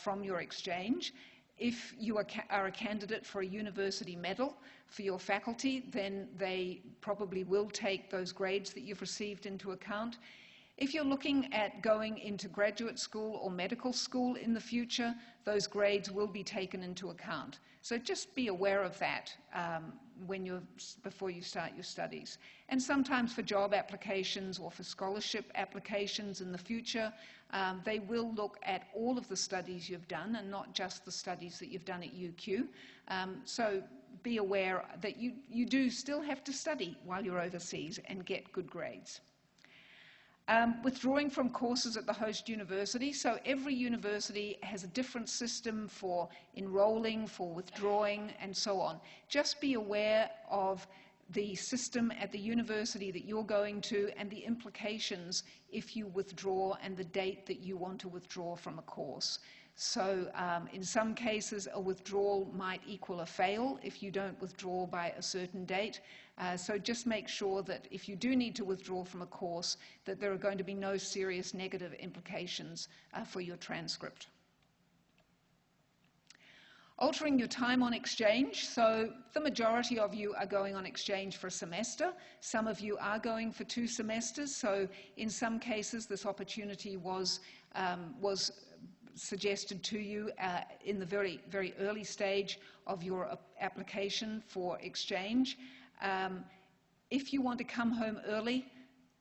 from your exchange. If you are a candidate for a university medal for your faculty, then they probably will take those grades that you've received into account. If you're looking at going into graduate school or medical school in the future, those grades will be taken into account. So just be aware of that before you start your studies. And sometimes for job applications or for scholarship applications in the future, they will look at all of the studies you've done and not just the studies that you've done at UQ. So be aware that you do still have to study while you're overseas and get good grades. Withdrawing from courses at the host university. So every university has a different system for enrolling, for withdrawing, and so on. Just be aware of the system at the university that you're going to and the implications if you withdraw and the date that you want to withdraw from a course. So in some cases, a withdrawal might equal a fail if you don't withdraw by a certain date. So just make sure that if you do need to withdraw from a course, that there are going to be no serious negative implications for your transcript. Altering your time on exchange. So the majority of you are going on exchange for a semester. Some of you are going for 2 semesters. So in some cases, this opportunity was suggested to you in the very, very early stage of your application for exchange. If you want to come home early,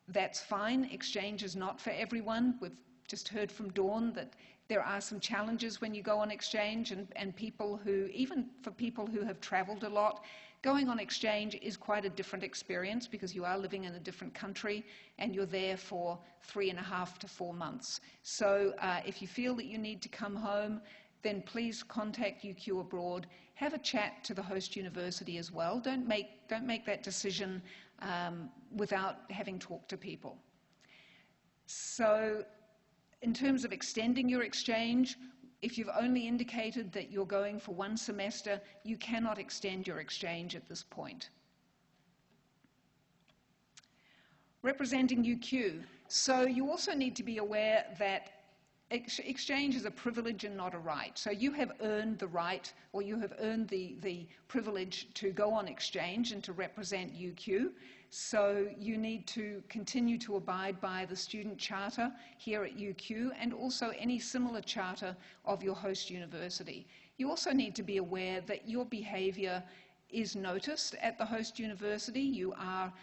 that's fine. Exchange is not for everyone. We've just heard from Dawn that there are some challenges when you go on exchange, and people who, even for people who have traveled a lot, going on exchange is quite a different experience because you are living in a different country and you're there for 3.5 to 4 months. So if you feel that you need to come home, then please contact UQ Abroad. Have a chat to the host university as well. Don't make that decision without having talked to people. So in terms of extending your exchange, if you've only indicated that you're going for 1 semester, you cannot extend your exchange at this point. Representing UQ. So you also need to be aware that exchange is a privilege and not a right. So you have earned the right, or you have earned the privilege to go on exchange and to represent UQ. So you need to continue to abide by the student charter here at UQ and also any similar charter of your host university. You also need to be aware that your behaviour is noticed at the host university. You are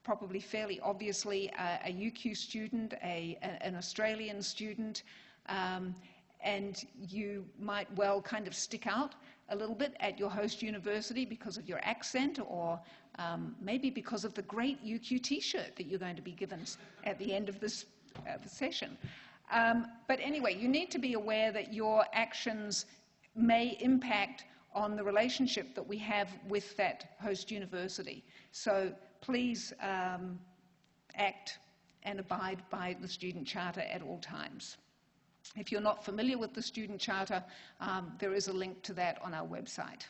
probably fairly obviously a UQ student, an Australian student, and you might well kind of stick out a little bit at your host university because of your accent, or maybe because of the great UQ t-shirt that you're going to be given at the end of this session. But anyway, you need to be aware that your actions may impact on the relationship that we have with that host university. So please act and abide by the Student Charter at all times. If you're not familiar with the Student Charter, there is a link to that on our website.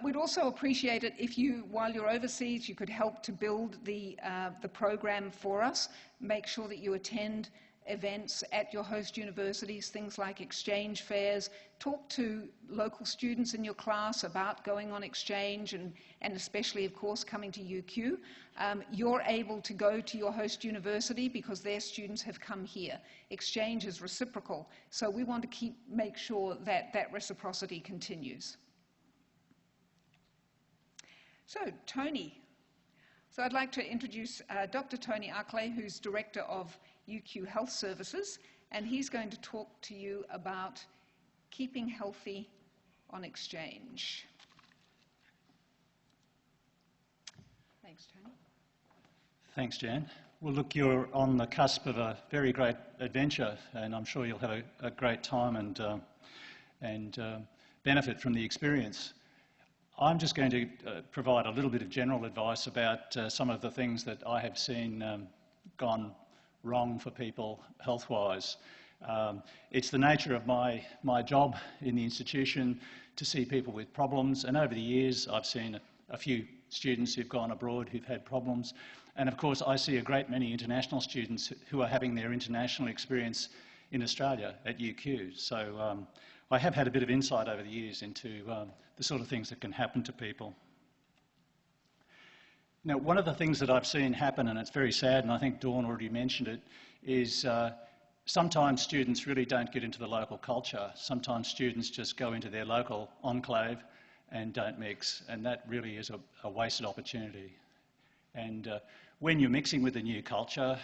We'd also appreciate it if you, while you're overseas, you could help to build the program for us. Make sure that you attend events at your host universities, things like exchange fairs. Talk to local students in your class about going on exchange, and especially, of course, coming to UQ. You're able to go to your host university because their students have come here. Exchange is reciprocal, so we want to make sure that that reciprocity continues. So, Tony. So I'd like to introduce Dr. Tony Arklay, who's Director of UQ Health Services, and he's going to talk to you about keeping healthy on exchange. Thanks, Tony. Thanks, Jan. Well, look, you're on the cusp of a very great adventure, and I'm sure you'll have a great time and benefit from the experience. I'm just going to provide a little bit of general advice about some of the things that I have seen gone wrong for people health-wise. It's the nature of my job in the institution to see people with problems, and over the years I've seen a few students who've gone abroad who've had problems, and of course I see a great many international students who are having their international experience in Australia at UQ. So I have had a bit of insight over the years into the sort of things that can happen to people. Now, one of the things that I've seen happen, and it's very sad, and I think Dawn already mentioned it, is sometimes students really don't get into the local culture. Sometimes students just go into their local enclave and don't mix, and that really is a wasted opportunity. And when you're mixing with a new culture,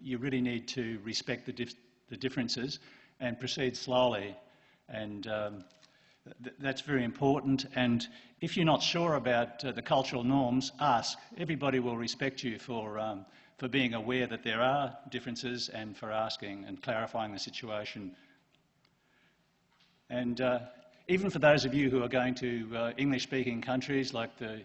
you really need to respect the differences and proceed slowly. And that's very important. And if you're not sure about the cultural norms, ask. Everybody will respect you for being aware that there are differences and for asking and clarifying the situation. And even for those of you who are going to English-speaking countries like the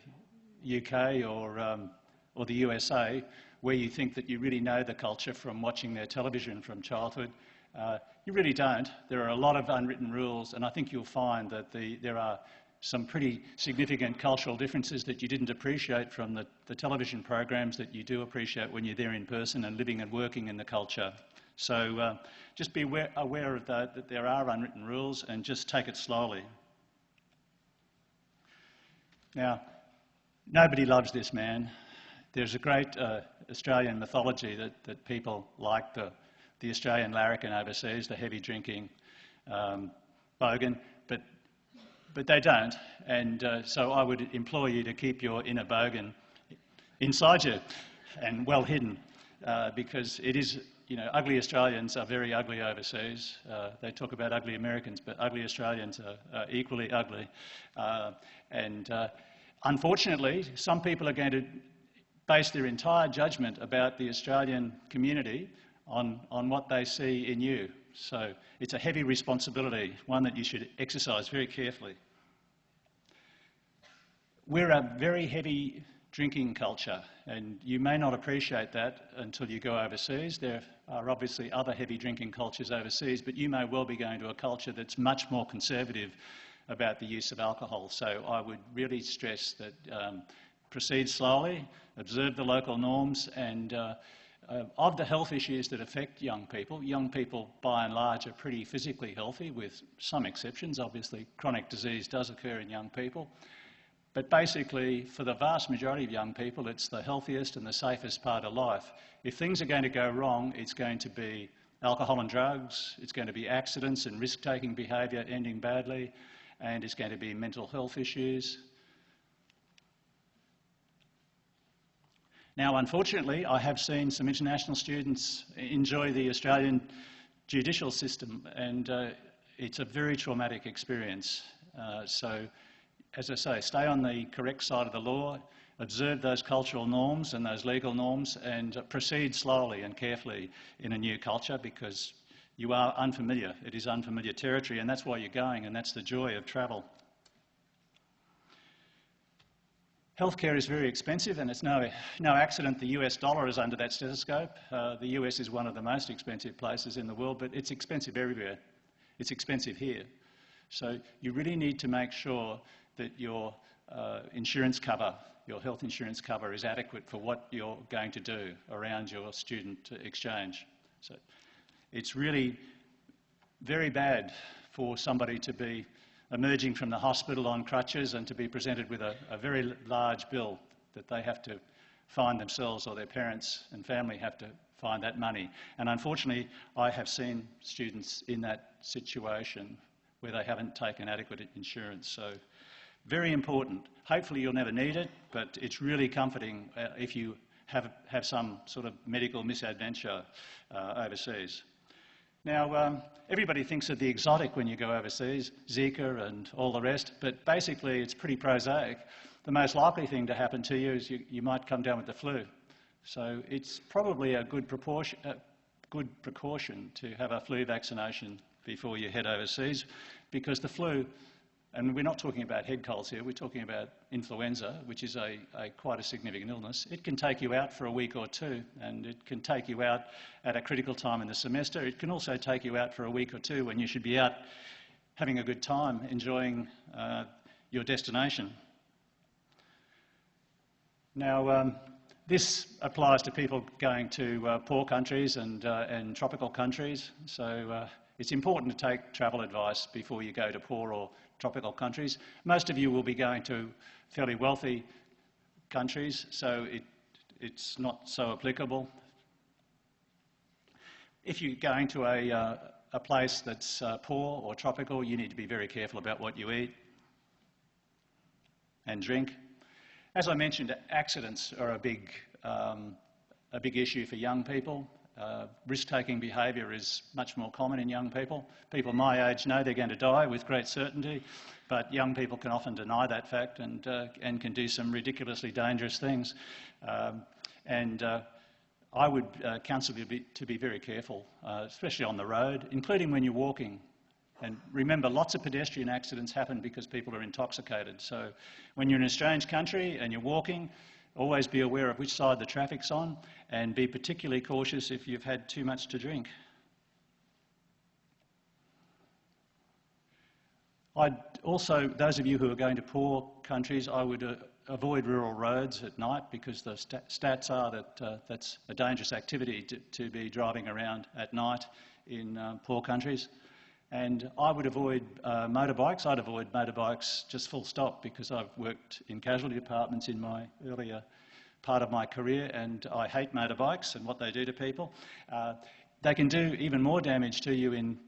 UK or the USA, where you think that you really know the culture from watching their television from childhood, you really don't. There are a lot of unwritten rules, and I think you'll find that there are some pretty significant cultural differences that you didn't appreciate from the television programs that you do appreciate when you're there in person and living and working in the culture. So just be aware of that there are unwritten rules, and just take it slowly. Now, nobody loves this man. There's a great Australian mythology that people like the Australian larrikin overseas, the heavy drinking bogan, but they don't. And so I would implore you to keep your inner bogan inside you and well hidden, because it is, you know, ugly Australians are very ugly overseas. They talk about ugly Americans, but ugly Australians are equally ugly. And unfortunately, some people are going to base their entire judgment about the Australian community on what they see in you. So it's a heavy responsibility, one that you should exercise very carefully. We're a very heavy drinking culture, and you may not appreciate that until you go overseas. There are obviously other heavy drinking cultures overseas, but you may well be going to a culture that's much more conservative about the use of alcohol. So I would really stress that proceed slowly, observe the local norms, and of the health issues that affect young people by and large are pretty physically healthy, with some exceptions. Obviously, chronic disease does occur in young people. But basically, for the vast majority of young people, it's the healthiest and the safest part of life. If things are going to go wrong, it's going to be alcohol and drugs, it's going to be accidents and risk-taking behaviour ending badly, and it's going to be mental health issues. Now, unfortunately, I have seen some international students enjoy the Australian judicial system, and it's a very traumatic experience. So, as I say, stay on the correct side of the law, observe those cultural norms and those legal norms, and proceed slowly and carefully in a new culture, because you are unfamiliar. It is unfamiliar territory, and that's why you're going, and that's the joy of travel. Healthcare is very expensive, and it's no accident the US dollar is under that stethoscope. The US is one of the most expensive places in the world, but it's expensive everywhere. It's expensive here. So you really need to make sure that your insurance cover, your health insurance cover, is adequate for what you're going to do around your student exchange. So it's really very bad for somebody to be emerging from the hospital on crutches and to be presented with a very large bill that they have to find themselves, or their parents and family have to find that money. And unfortunately, I have seen students in that situation where they haven't taken adequate insurance. So very important. Hopefully you'll never need it, but it's really comforting if you have some sort of medical misadventure overseas. Now, everybody thinks of the exotic when you go overseas, Zika and all the rest, but basically it's pretty prosaic. The most likely thing to happen to you is you might come down with the flu. So it's probably a good precaution to have a flu vaccination before you head overseas, because the flu, and we're not talking about head colds here, we're talking about influenza, which is quite a significant illness. It can take you out for a week or two, and it can take you out at a critical time in the semester. It can also take you out for a week or two when you should be out having a good time, enjoying your destination. Now, this applies to people going to poor countries and tropical countries, so it's important to take travel advice before you go to poor or tropical countries. Most of you will be going to fairly wealthy countries, so it's not so applicable. If you're going to a place that's poor or tropical, you need to be very careful about what you eat and drink. As I mentioned, accidents are a big issue for young people. Risk-taking behaviour is much more common in young people. People my age know they're going to die with great certainty, but young people can often deny that fact and can do some ridiculously dangerous things. I would counsel you to be very careful, especially on the road, including when you're walking. And remember, lots of pedestrian accidents happen because people are intoxicated. So when you're in a strange country and you're walking, always be aware of which side the traffic's on, and be particularly cautious if you've had too much to drink. I'd also, those of you who are going to poor countries, I would avoid rural roads at night, because the stats are that that's a dangerous activity to be driving around at night in poor countries. And I would avoid motorbikes. I'd avoid motorbikes just full stop, because I've worked in casualty departments in my earlier part of my career, and I hate motorbikes and what they do to people. They can do even more damage to you in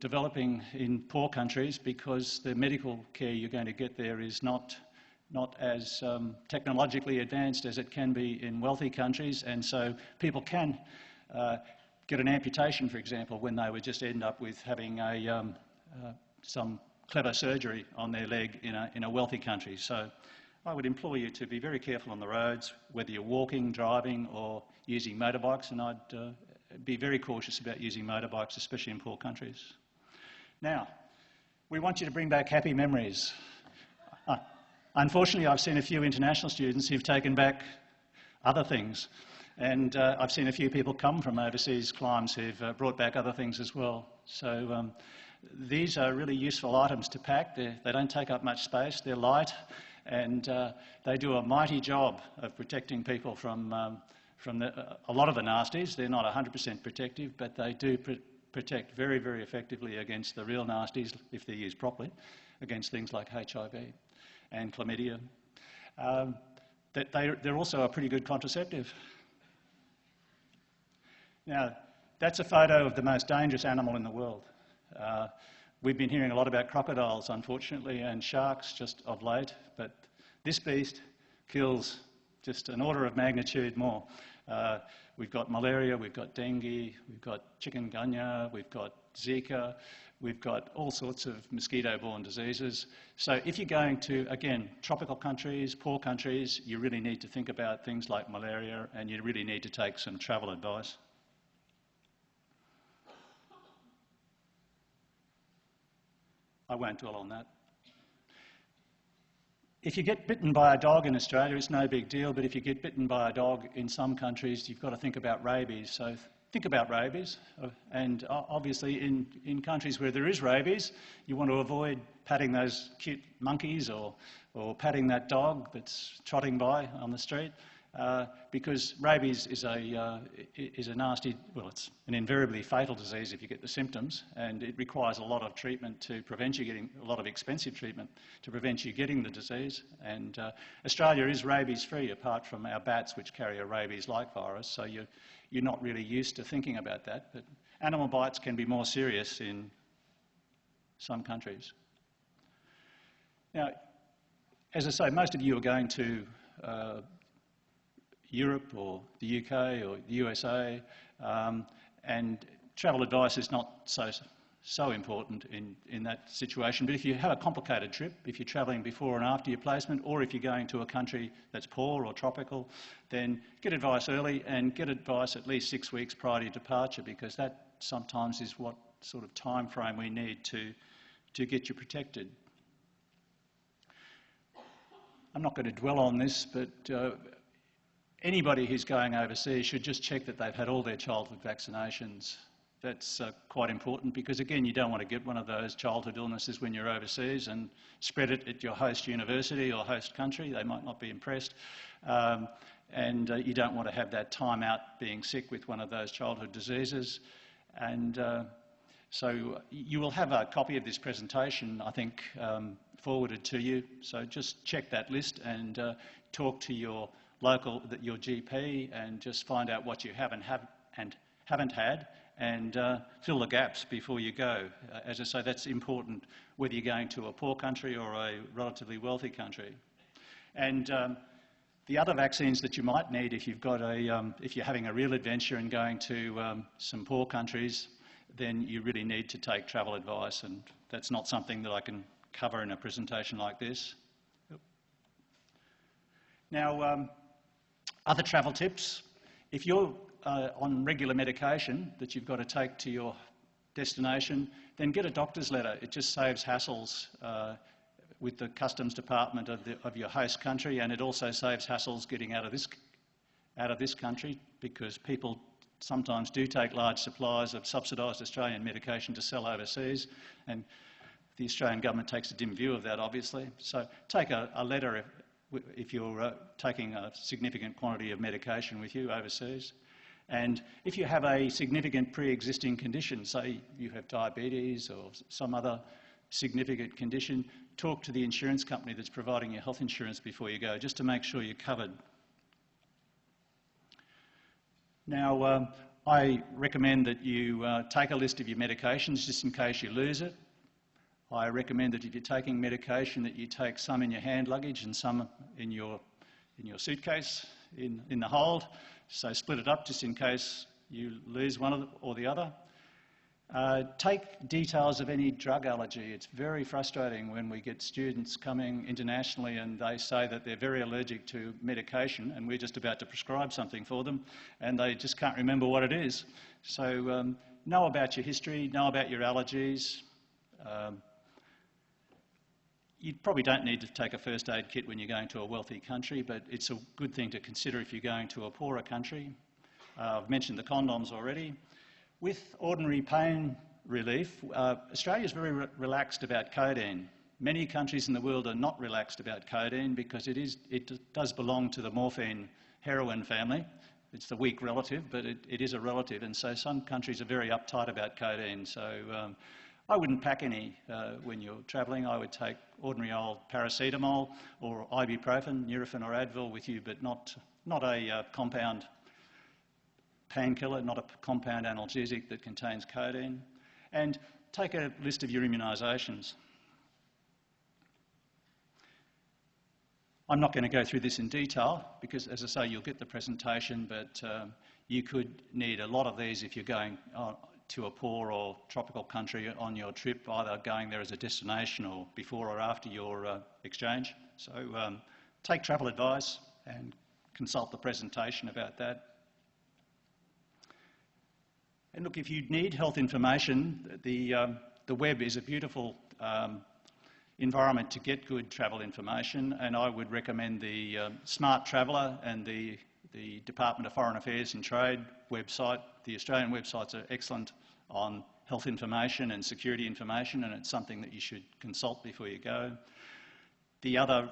poor countries, because the medical care you're going to get there is not as technologically advanced as it can be in wealthy countries, and so people can get an amputation, for example, when they would just end up with having some clever surgery on their leg in a wealthy country. So I would implore you to be very careful on the roads, whether you're walking, driving or using motorbikes, and I'd be very cautious about using motorbikes, especially in poor countries. Now, we want you to bring back happy memories. Unfortunately, I've seen a few international students who've taken back other things, and I've seen a few people come from overseas climes who've brought back other things as well. So these are really useful items to pack. They don't take up much space, they're light, and they do a mighty job of protecting people from a lot of the nasties. They're not 100% protective, but they do protect very, very effectively against the real nasties, if they're used properly, against things like HIV and chlamydia. They're also a pretty good contraceptive. Now, that's a photo of the most dangerous animal in the world. We've been hearing a lot about crocodiles, unfortunately, and sharks just of late, but this beast kills just an order of magnitude more. We've got malaria, we've got dengue, we've got chikungunya, we've got Zika, we've got all sorts of mosquito-borne diseases. So if you're going to, again, tropical countries, poor countries, you really need to think about things like malaria, and you really need to take some travel advice. I won't dwell on that. If you get bitten by a dog in Australia, it's no big deal, but if you get bitten by a dog in some countries, you've got to think about rabies. So think about rabies, and obviously in countries where there is rabies, you want to avoid patting those cute monkeys or patting that dog that's trotting by on the street, because rabies is a nasty, well, it's an invariably fatal disease if you get the symptoms, and it requires a lot of treatment to prevent you getting, a lot of expensive treatment to prevent you getting the disease. And Australia is rabies-free, apart from our bats, which carry a rabies-like virus, so you're not really used to thinking about that. But animal bites can be more serious in some countries. Now, as I say, most of you are going to Europe or the UK or the USA, and travel advice is not so important in that situation. But if you have a complicated trip, if you're travelling before and after your placement, or if you're going to a country that's poor or tropical, then get advice early, and get advice at least 6 weeks prior to your departure, because that sometimes is what sort of time frame we need to get you protected. I'm not going to dwell on this, but anybody who's going overseas should just check that they've had all their childhood vaccinations. That's quite important, because again, you don't want to get one of those childhood illnesses when you're overseas and spread it at your host university or host country. They might not be impressed. And you don't want to have that time out being sick with one of those childhood diseases. And so you will have a copy of this presentation, I think, forwarded to you. So just check that list and talk to your local, your GP, and just find out what you haven't had, and fill the gaps before you go. As I say, that's important whether you're going to a poor country or a relatively wealthy country. And the other vaccines that you might need if you've got if you're having a real adventure and going to some poor countries, then you really need to take travel advice, and that's not something that I can cover in a presentation like this. Now, other travel tips. If you're on regular medication that you've got to take to your destination, then get a doctor's letter. It just saves hassles with the customs department of your host country, and it also saves hassles getting out of this country, because people sometimes do take large supplies of subsidised Australian medication to sell overseas, and the Australian government takes a dim view of that, obviously. So take a letter if you're taking a significant quantity of medication with you overseas. And if you have a significant pre-existing condition, say you have diabetes or some other significant condition, talk to the insurance company that's providing your health insurance before you go, just to make sure you're covered. Now, I recommend that you take a list of your medications just in case you lose it. I recommend that if you're taking medication, that you take some in your hand luggage and some in your suitcase in the hold. So split it up just in case you lose one or the other. Take details of any drug allergy. It's very frustrating when we get students coming internationally and they say that they're very allergic to medication, and we're just about to prescribe something for them and they just can't remember what it is. So know about your history, know about your allergies. You probably don't need to take a first aid kit when you're going to a wealthy country, but it's a good thing to consider if you're going to a poorer country. I've mentioned the condoms already. With ordinary pain relief, Australia is very relaxed about codeine. Many countries in the world are not relaxed about codeine because it does belong to the morphine heroin family. It's the weak relative, but it is a relative, and so some countries are very uptight about codeine. So I wouldn't pack any when you're travelling. I would take ordinary old paracetamol or ibuprofen, Nurofen or Advil with you, but not a compound painkiller, not a compound analgesic that contains codeine. And take a list of your immunisations. I'm not going to go through this in detail because, as I say, you'll get the presentation, but you could need a lot of these if you're going to a poor or tropical country on your trip, either going there as a destination or before or after your exchange. So take travel advice and consult the presentation about that. And look, if you need health information, the web is a beautiful environment to get good travel information, and I would recommend the Smart Traveller and the Department of Foreign Affairs and Trade website. The Australian websites are excellent on health information and security information, and it's something that you should consult before you go. The other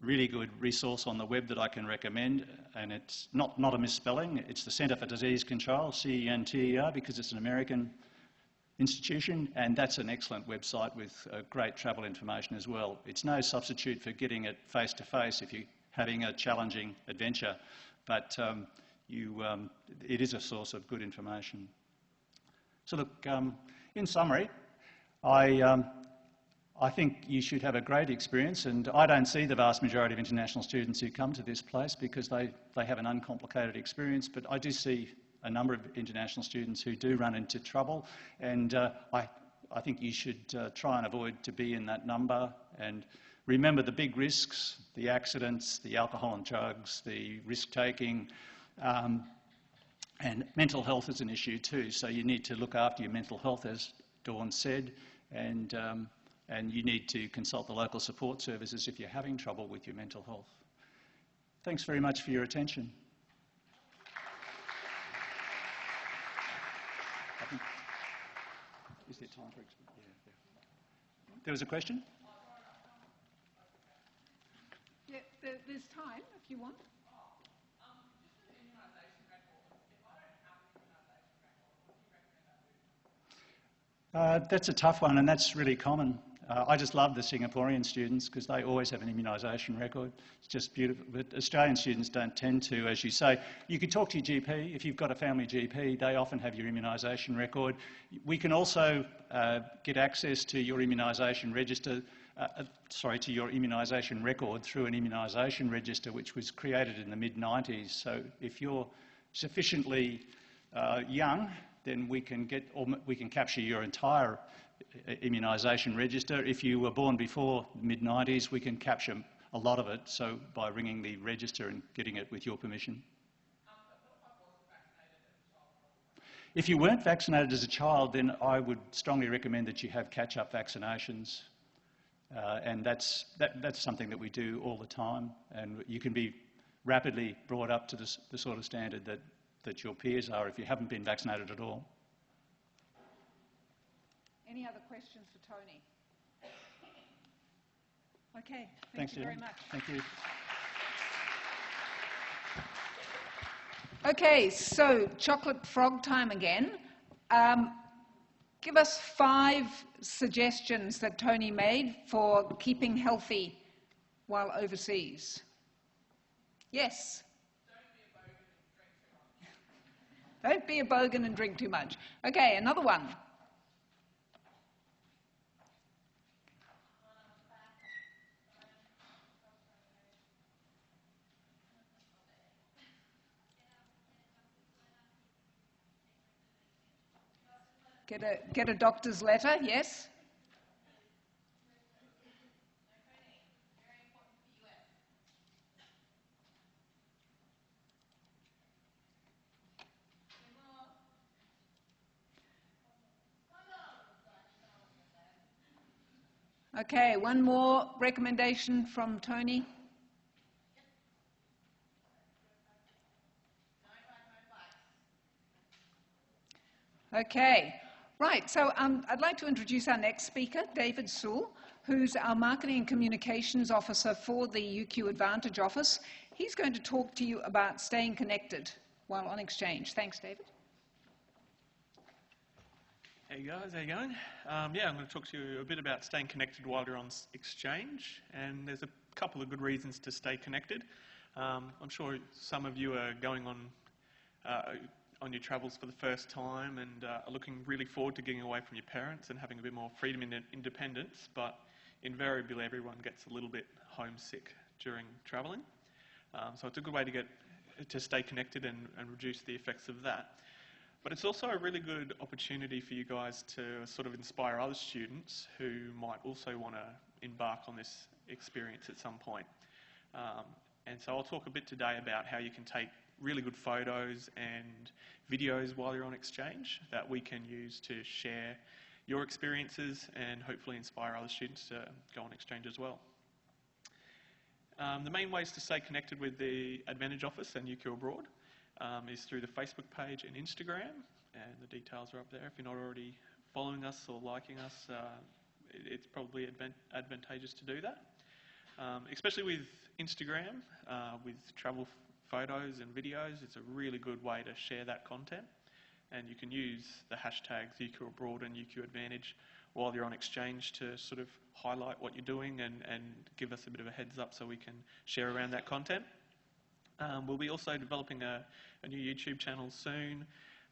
really good resource on the web that I can recommend, and it's not a misspelling, it's the Centre for Disease Control, CENTER, because it's an American institution, and that's an excellent website with great travel information as well. It's no substitute for getting it face-to-face if you're having a challenging adventure, but it is a source of good information. So look, in summary, I think you should have a great experience, and I don't see the vast majority of international students who come to this place because they have an uncomplicated experience, but I do see a number of international students who do run into trouble, and I think you should try and avoid to be in that number. And remember the big risks, the accidents, the alcohol and drugs, the risk-taking, and mental health is an issue too. So you need to look after your mental health, as Dawn said, and you need to consult the local support services if you're having trouble with your mental health. Thanks very much for your attention. Is there time for yeah. There was a question? Yeah, there's time if you want. That's a tough one, and that's really common. I just love the Singaporean students because they always have an immunisation record. It's just beautiful. But Australian students don't tend to, as you say. You could talk to your GP. If you've got a family GP, they often have your immunisation record. We can also get access to your immunisation register, to your immunisation record through an immunisation register which was created in the mid-90s. So if you're sufficiently young, then we can capture your entire immunisation register. If you were born before the mid-90s, we can capture a lot of it, so by ringing the register and getting it with your permission. If you weren't vaccinated as a child, then I would strongly recommend that you have catch-up vaccinations, and that's something that we do all the time, and you can be rapidly brought up to the sort of standard that your peers are if you haven't been vaccinated at all. Any other questions for Tony? Okay, Thanks, you very much. Thank you. Okay, so chocolate frog time again. Give us 5 suggestions that Tony made for keeping healthy while overseas. Yes? Don't be a bogan and drink too much. Okay, another one. Get a doctor's letter, yes? Okay, one more recommendation from Tony. Okay, right, so I'd like to introduce our next speaker, David Sewell, who's our Marketing and Communications Officer for the UQ Advantage Office. He's going to talk to you about staying connected while on exchange. Thanks, David. Hey guys, how you going? Yeah, I'm going to talk to you a bit about staying connected while you're on exchange, and there's a couple of good reasons to stay connected. I'm sure some of you are going on your travels for the first time and are looking really forward to getting away from your parents and having a bit more freedom and independence, but invariably everyone gets a little bit homesick during travelling. So it's a good way to stay connected and reduce the effects of that. But it's also a really good opportunity for you guys to sort of inspire other students who might also want to embark on this experience at some point. And so I'll talk a bit today about how you can take really good photos and videos while you're on exchange that we can use to share your experiences and hopefully inspire other students to go on exchange as well. The main ways to stay connected with the Advantage Office and UQ Abroad is through the Facebook page and Instagram, and the details are up there. If you're not already following us or liking us, it's probably advantageous to do that. Especially with Instagram, with travel photos and videos, it's a really good way to share that content. And you can use the hashtags UQ Abroad and UQ Advantage while you're on exchange to sort of highlight what you're doing and give us a bit of a heads up so we can share around that content. We'll be also developing a new YouTube channel soon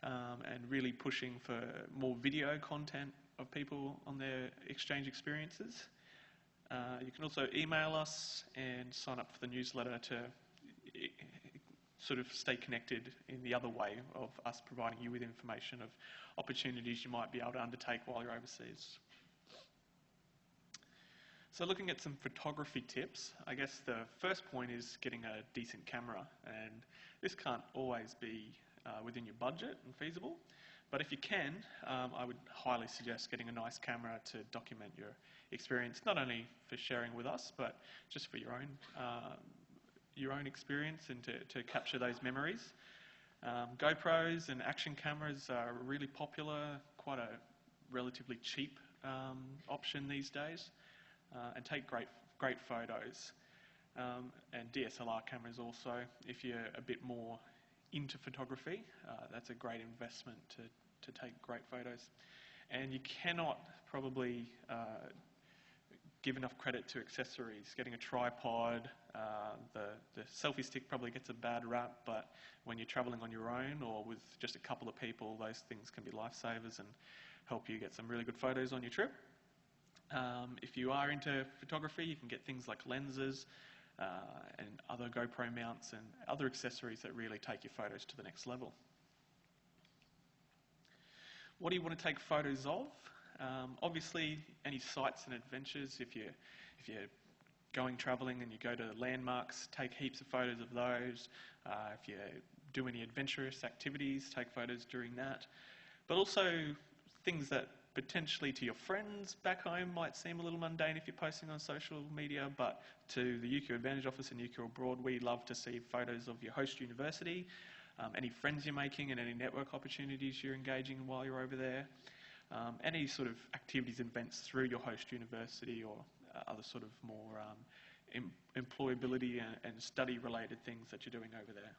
and really pushing for more video content of people on their exchange experiences. You can also email us and sign up for the newsletter to sort of stay connected in the other way of us providing you with information of opportunities you might be able to undertake while you're overseas. So looking at some photography tips, I guess the first point is getting a decent camera, and this can't always be within your budget and feasible, but if you can, I would highly suggest getting a nice camera to document your experience, not only for sharing with us, but just for your own experience and to capture those memories. GoPros and action cameras are really popular, quite a relatively cheap option these days, and take great photos. And DSLR cameras also, if you're a bit more into photography, that's a great investment to take great photos. And you cannot probably give enough credit to accessories. Getting a tripod, the selfie stick probably gets a bad rap, but when you're travelling on your own or with just a couple of people, those things can be lifesavers and help you get some really good photos on your trip. If you are into photography, you can get things like lenses and other GoPro mounts and other accessories that really take your photos to the next level. What do you want to take photos of? Obviously, any sights and adventures, if you're going travelling and you go to landmarks, take heaps of photos of those. If you do any adventurous activities, take photos during that. But also things that potentially to your friends back home might seem a little mundane if you're posting on social media, but to the UQ Advantage Office and UQ Abroad, we love to see photos of your host university, any friends you're making and any network opportunities you're engaging in while you're over there, any sort of activities and events through your host university or other sort of more employability and study-related things that you're doing over there.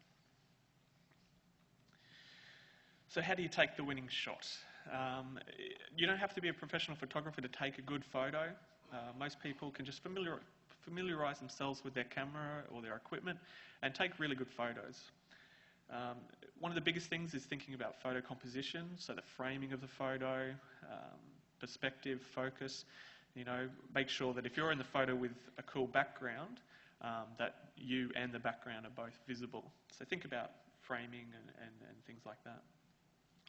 So how do you take the winning shot? You don't have to be a professional photographer to take a good photo. Most people can just familiarise themselves with their camera or their equipment and take really good photos. One of the biggest things is thinking about photo composition, so the framing of the photo, perspective, focus. You know, make sure that if you're in the photo with a cool background, that you and the background are both visible. So think about framing and things like that.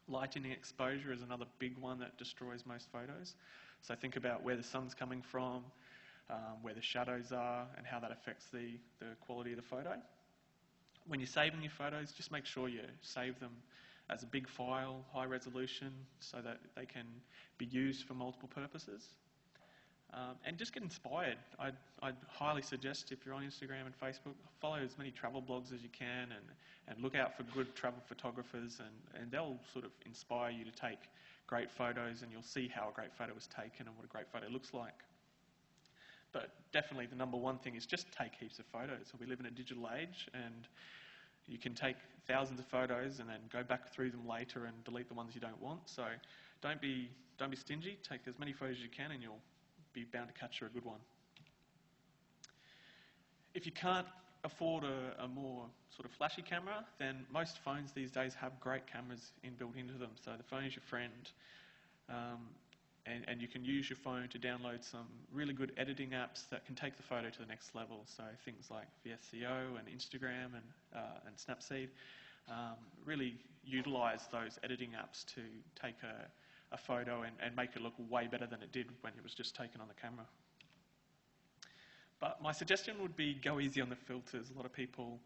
Lighting exposure is another big one that destroys most photos. So think about where the sun's coming from, where the shadows are, and how that affects the quality of the photo. When you're saving your photos, just make sure you save them as a big file, high resolution, so that they can be used for multiple purposes. And just get inspired. I'd highly suggest, if you're on Instagram and Facebook, follow as many travel blogs as you can and look out for good travel photographers, and they'll sort of inspire you to take great photos, and you'll see how a great photo was taken and what a great photo looks like. But definitely the number one thing is just take heaps of photos. We live in a digital age, and you can take thousands of photos and then go back through them later and delete the ones you don't want. So don't be stingy. Take as many photos as you can, and you'll be bound to capture a good one. If you can't afford a more sort of flashy camera, then most phones these days have great cameras inbuilt into them. So the phone is your friend. and you can use your phone to download some really good editing apps that can take the photo to the next level. So things like VSCO and Instagram and Snapseed really utilise those editing apps to take a photo and make it look way better than it did when it was just taken on the camera. But my suggestion would be go easy on the filters. A lot of people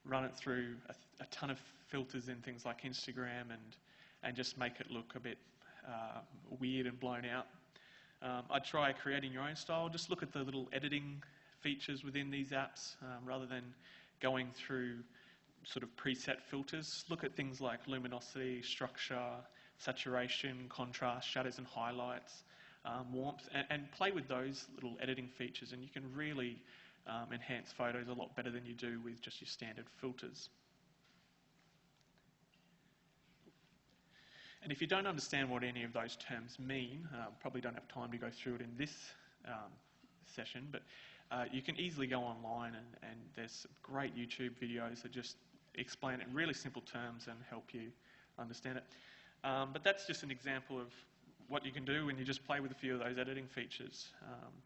run it through a ton of filters in things like Instagram and just make it look a bit weird and blown out. I'd try creating your own style. Just look at the little editing features within these apps rather than going through sort of preset filters. Look at things like luminosity, structure, saturation, contrast, shadows and highlights, warmth, and play with those little editing features, and you can really enhance photos a lot better than you do with just your standard filters. And if you don't understand what any of those terms mean, probably don't have time to go through it in this session, but you can easily go online and there's great YouTube videos that just explain it in really simple terms and help you understand it. But that's just an example of what you can do when you just play with a few of those editing features.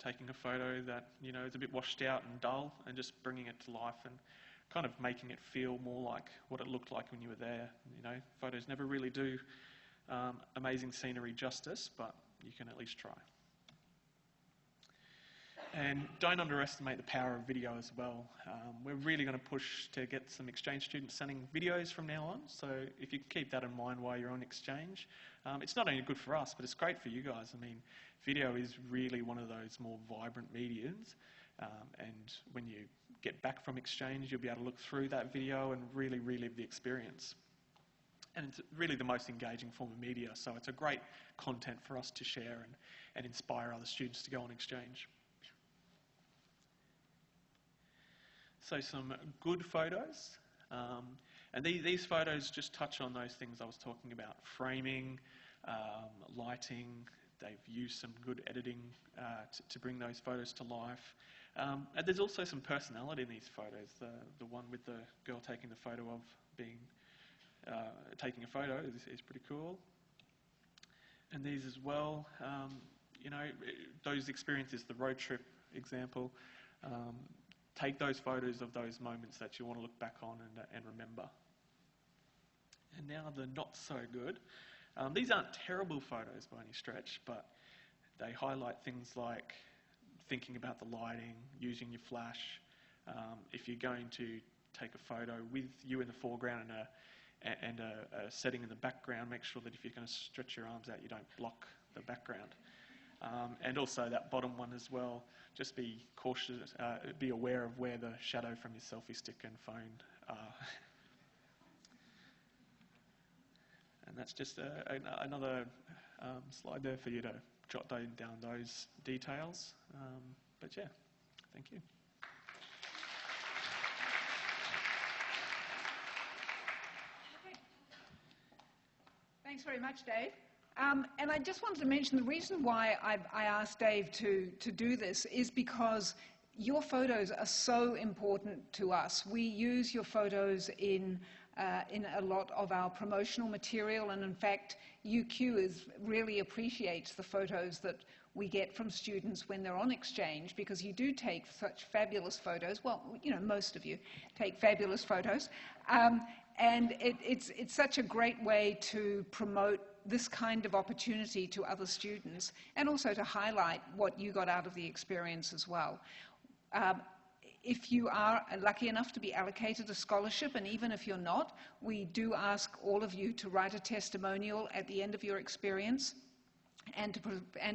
Taking a photo that is a bit washed out and dull and just bringing it to life and kind of making it feel more like what it looked like when you were there. Photos never really do amazing scenery justice, but you can at least try. And don't underestimate the power of video as well. We're really going to push to get some exchange students sending videos from now on, so if you keep that in mind while you're on exchange, it's not only good for us, but it's great for you guys. I mean, video is really one of those more vibrant mediums, and when you get back from exchange, you'll be able to look through that video and really relive the experience. And it's really the most engaging form of media, so it's a great content for us to share and inspire other students to go on exchange. So some good photos, and these photos just touch on those things I was talking about: framing, lighting. They've used some good editing to bring those photos to life. And there's also some personality in these photos. The one with the girl taking the photo of taking a photo is pretty cool. And these as well, those experiences, the road trip example, take those photos of those moments that you want to look back on and remember. And now the not so good. These aren't terrible photos by any stretch, but they highlight things like thinking about the lighting, using your flash. If you're going to take a photo with you in the foreground and a setting in the background, make sure that if you're going to stretch your arms out, you don't block the background. And also that bottom one as well, just be cautious, be aware of where the shadow from your selfie stick and phone are. And that's just another slide there for you to jot down those details. But yeah, thank you. Thanks very much, Dave. And I just wanted to mention the reason why I asked Dave to do this is because your photos are so important to us. We use your photos in a lot of our promotional material, and in fact, UQ really appreciates the photos that we get from students when they're on exchange, because you do take such fabulous photos. Well, most of you take fabulous photos. And it's such a great way to promote this kind of opportunity to other students, and also to highlight what you got out of the experience as well. If you are lucky enough to be allocated a scholarship, and even if you're not, we do ask all of you to write a testimonial at the end of your experience, and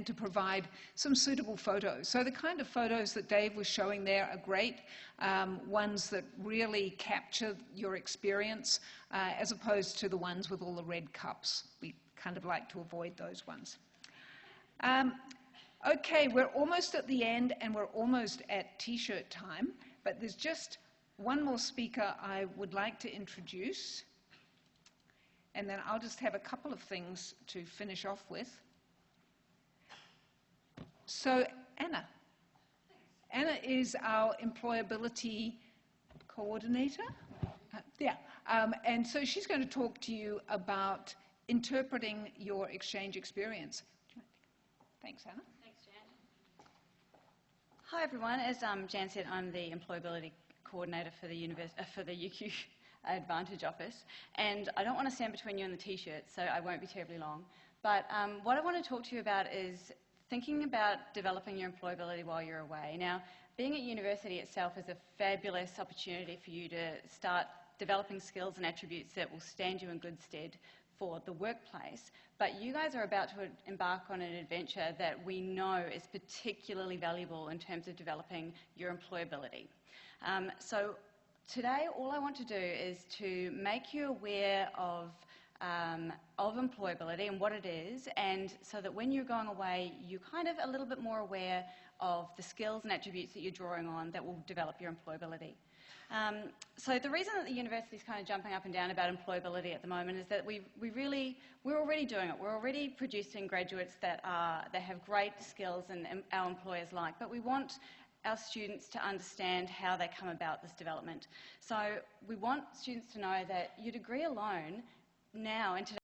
to provide some suitable photos. So the kind of photos that Dave was showing there are great, ones that really capture your experience, as opposed to the ones with all the red cups. We kind of like to avoid those ones. Okay, we're almost at the end, and we're almost at T-shirt time, but there's just one more speaker I would like to introduce, and then I'll just have a couple of things to finish off with. So Anna. Anna is our employability coordinator. And so she's going to talk to you about interpreting your exchange experience. Thanks, Anna. Thanks, Jan. Hi everyone, as Jan said, I'm the Employability Coordinator for the UQ Advantage Office, and I don't want to stand between you and the t-shirt, so I won't be terribly long. But what I want to talk to you about is thinking about developing your employability while you're away. Now, being at university itself is a fabulous opportunity for you to start developing skills and attributes that will stand you in good stead for the workplace, but you guys are about to embark on an adventure that we know is particularly valuable in terms of developing your employability. So today, all I want to do is to make you aware of employability and what it is, and so that when you're going away, you're kind of a little bit more aware of the skills and attributes that you're drawing on that will develop your employability. So the reason that the university is kind of jumping up and down about employability at the moment is that we're already doing it. We're already producing graduates that have great skills and our employers like, but we want our students to understand how they come about this development. So we want students to know that your degree alone now in today's